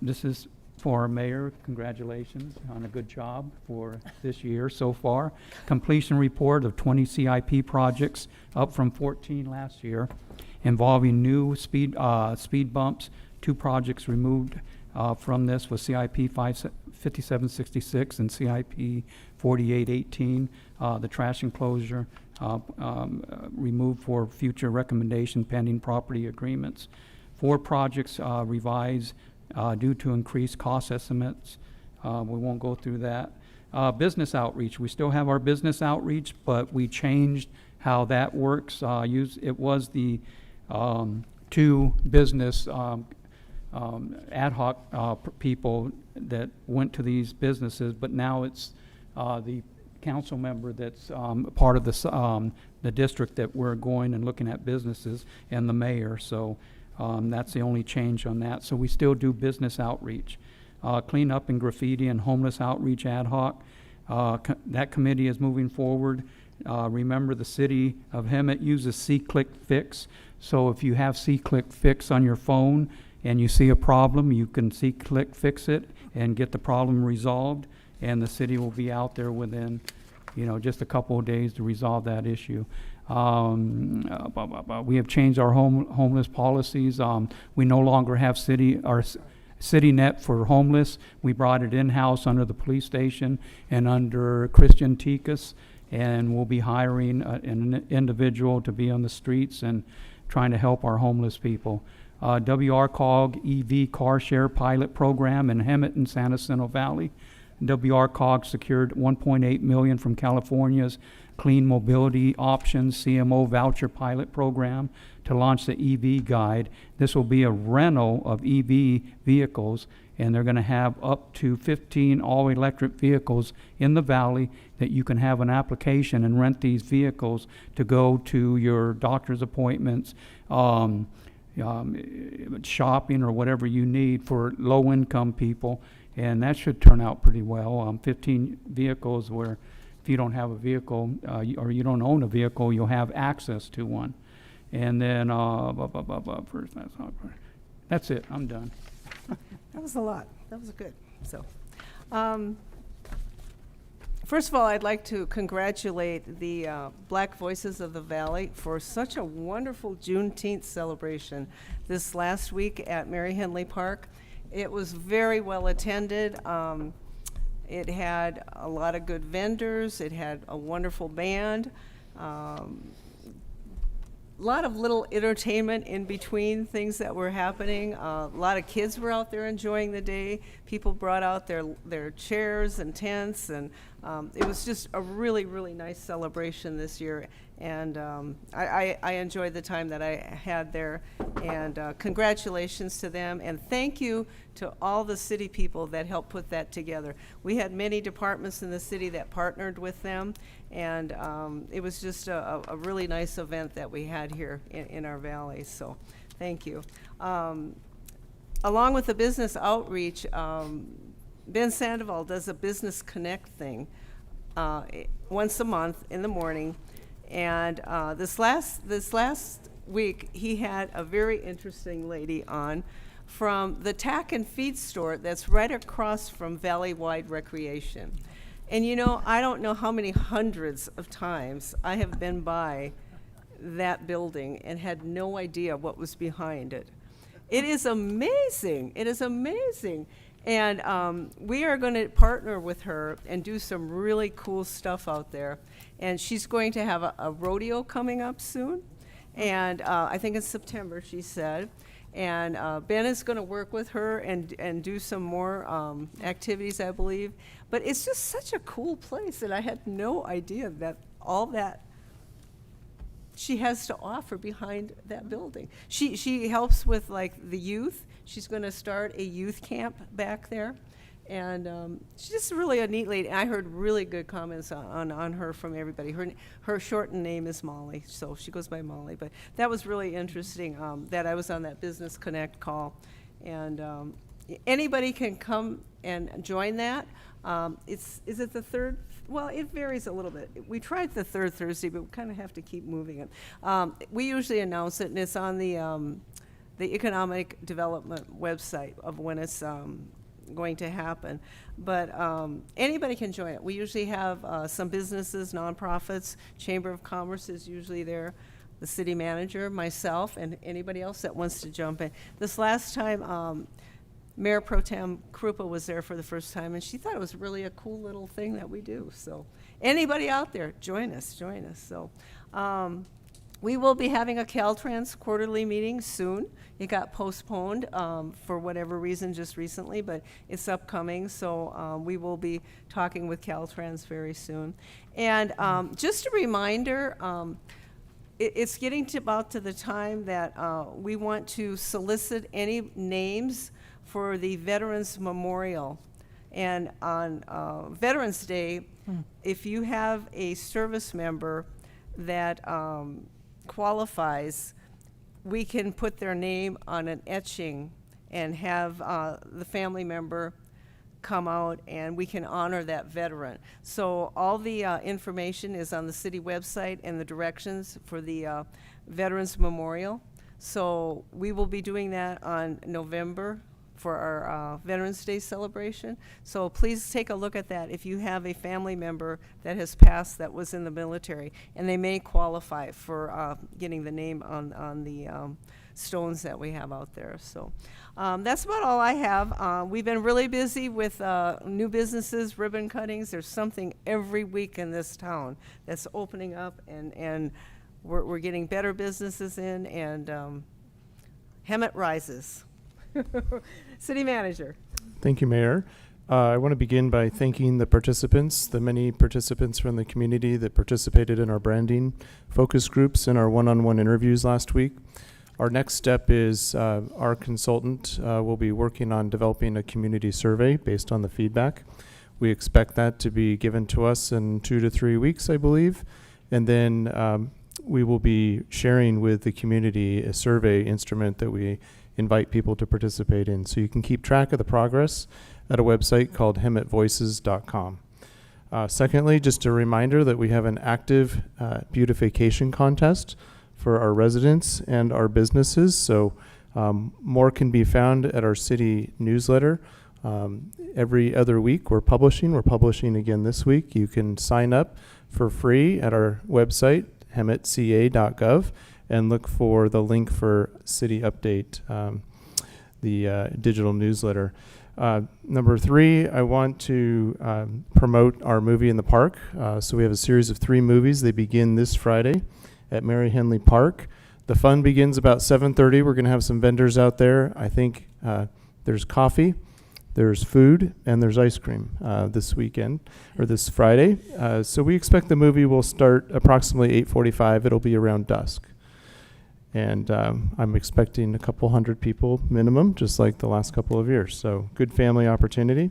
This is for our mayor. Congratulations on a good job for this year so far. Completion report of 20 CIP projects, up from 14 last year, involving new speed bumps. 2 projects removed from this was CIP 5766 and CIP 4818. The trash enclosure removed for future recommendation pending property agreements. 4 projects revised due to increased cost estimates. We won't go through that. Business outreach. We still have our business outreach, but we changed how that works. It was the 2 business ad hoc people that went to these businesses, but now it's the council member that's part of the district that we're going and looking at businesses, and the mayor. So that's the only change on that. So we still do business outreach. Cleanup and graffiti and homeless outreach ad hoc. That committee is moving forward. Remember, the city of Hemet uses C-Click Fix. So if you have C-Click Fix on your phone and you see a problem, you can C-Click Fix it and get the problem resolved. And the city will be out there within, just a couple of days to resolve that issue. We have changed our homeless policies. We no longer have CityNet for homeless. We brought it in-house under the police station and under Christian Tikas, and we'll be hiring an individual to be on the streets and trying to help our homeless people. WRCOG EV car share pilot program in Hemet and San Jacinto Valley. WRCOG secured $1.8 million from California's Clean Mobility Options CMO voucher pilot program to launch the EV guide. This will be a rental of EV vehicles, and they're going to have up to 15 all-electric vehicles in the valley that you can have an application and rent these vehicles to go to your doctor's appointments, shopping, or whatever you need for low-income people. And that should turn out pretty well. 15 vehicles where if you don't have a vehicle or you don't own a vehicle, you'll have access to one. And then, that's it. I'm done. That was a lot. That was good. So, first of all, I'd like to congratulate the Black Voices of the Valley for such a wonderful Juneteenth celebration this last week at Mary Henley Park. It was very well attended. It had a lot of good vendors. It had a wonderful band. A lot of little entertainment in between things that were happening. A lot of kids were out there enjoying the day. People brought out their chairs and tents, and it was just a really, really nice celebration this year. And I enjoyed the time that I had there. And congratulations to them. And thank you to all the city people that helped put that together. We had many departments in the city that partnered with them. And it was just a really nice event that we had here in our valley. So thank you. Along with the business outreach, Ben Sandoval does a Business Connect thing once a month in the morning. And this last week, he had a very interesting lady on from the Tack and Feed store that's right across from Valley-Wide Recreation. And I don't know how many hundreds of times I have been by that building and had no idea what was behind it. It is amazing. It is amazing. And we are going to partner with her and do some really cool stuff out there. And she's going to have a rodeo coming up soon. And I think it's September, she said. And Ben is going to work with her and do some more activities, I believe. But it's just such a cool place, and I had no idea that all that she has to offer behind that building. She helps with, like, the youth. She's going to start a youth camp back there. And she's just really a neat lady. I heard really good comments on her from everybody. Her shortened name is Molly, so she goes by Molly. But that was really interesting that I was on that Business Connect call. And anybody can come and join that. Is it the third? Well, it varies a little bit. We tried the third Thursday, but we kind of have to keep moving it. We usually announce it, and it's on the economic development website of when it's going to happen. But anybody can join it. We usually have some businesses, nonprofits, Chamber of Commerce is usually there, the city manager, myself, and anybody else that wants to jump in. This last time, Mayor Pro Tem Krupa was there for the first time, and she thought it was really a cool little thing that we do. So anybody out there, join us. So we will be having a Caltrans quarterly meeting soon. It got postponed for whatever reason just recently, but it's upcoming. So we will be talking with Caltrans very soon. And just a reminder, it's getting about to the time that we want to solicit any names for the Veterans Memorial. And on Veterans Day, if you have a service member that qualifies, we can put their name on an etching and have the family member come out, and we can honor that veteran. So all the information is on the city website and the directions for the Veterans Memorial. So we will be doing that on November for our Veterans Day celebration. So please take a look at that if you have a family member that has passed that was in the military, and they may qualify for getting the name on the stones that we have out there. So that's about all I have. We've been really busy with new businesses, ribbon cuttings. There's something every week in this town that's opening up, and we're getting better businesses in, and Hemet rises. City Manager. Thank you, Mayor. I want to begin by thanking the participants, the many participants from the community that participated in our branding focus groups and our one-on-one interviews last week. Our next step is our consultant will be working on developing a community survey based on the feedback. We expect that to be given to us in 2 to 3 weeks, I believe. And then we will be sharing with the community a survey instrument that we invite people to participate in. So you can keep track of the progress at a website called hemetvoices.com. Secondly, just a reminder that we have an active beautification contest for our residents and our businesses. So more can be found at our city newsletter. Every other week we're publishing again this week. You can sign up for free at our website, hemetca.gov, and look for the link for City Update, the digital newsletter. Number 3, I want to promote our movie in the park. So we have a series of 3 movies. They begin this Friday at Mary Henley Park. The fun begins about 7:30. We're going to have some vendors out there. I think there's coffee, there's food, and there's ice cream this weekend, or this Friday. So we expect the movie will start approximately 8:45. It'll be around dusk. And I'm expecting a couple hundred people minimum, just like the last couple of years. So good family opportunity.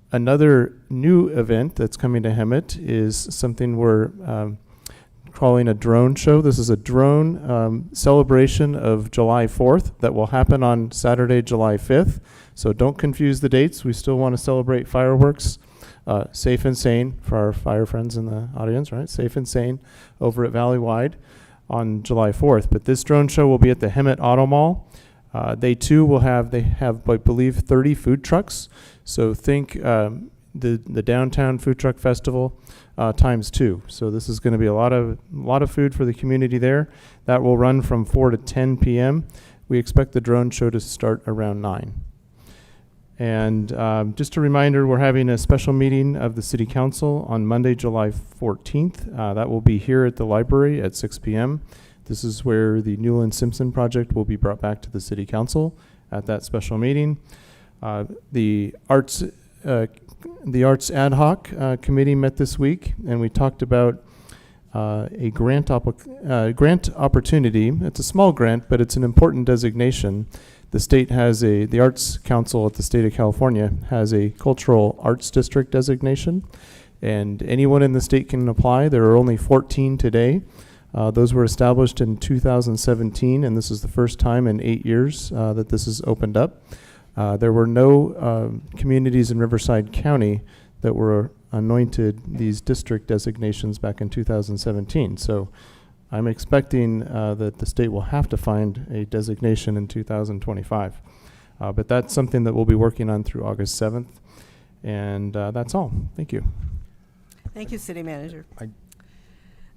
Another new event that's coming to Hemet is something we're calling a drone show. This is a drone celebration of July 4th that will happen on Saturday, July 5th. So don't confuse the dates. We still want to celebrate fireworks. Safe and sane for our fire friends in the audience, right? Safe and sane over at Valley Wide on July 4th. But this drone show will be at the Hemet Auto Mall. They too will have, I believe, 30 food trucks. So think the downtown food truck festival times 2. So this is going to be a lot of food for the community there. That will run from 4 to 10 p.m. We expect the drone show to start around 9. And just a reminder, we're having a special meeting of the City Council on Monday, July 14th. That will be here at the library at 6 p.m. This is where the Newland Simpson project will be brought back to the City Council at that special meeting. The Arts Ad Hoc Committee met this week, and we talked about a grant opportunity. It's a small grant, but it's an important designation The state has the Arts Council at the state of California has a cultural arts district designation, and anyone in the state can apply. There are only 14 today. Those were established in 2017, and this is the first time in 8 years that this is opened up. There were no communities in Riverside County that were anointed these district designations back in 2017. So I'm expecting that the state will have to find a designation in 2025. But that's something that we'll be working on through August 7th. And that's all. Thank you. Thank you, City Manager.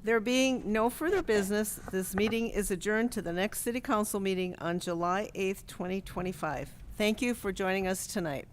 There being no further business, this meeting is adjourned to the next City Council meeting on July 8th, 2025. Thank you for joining us tonight.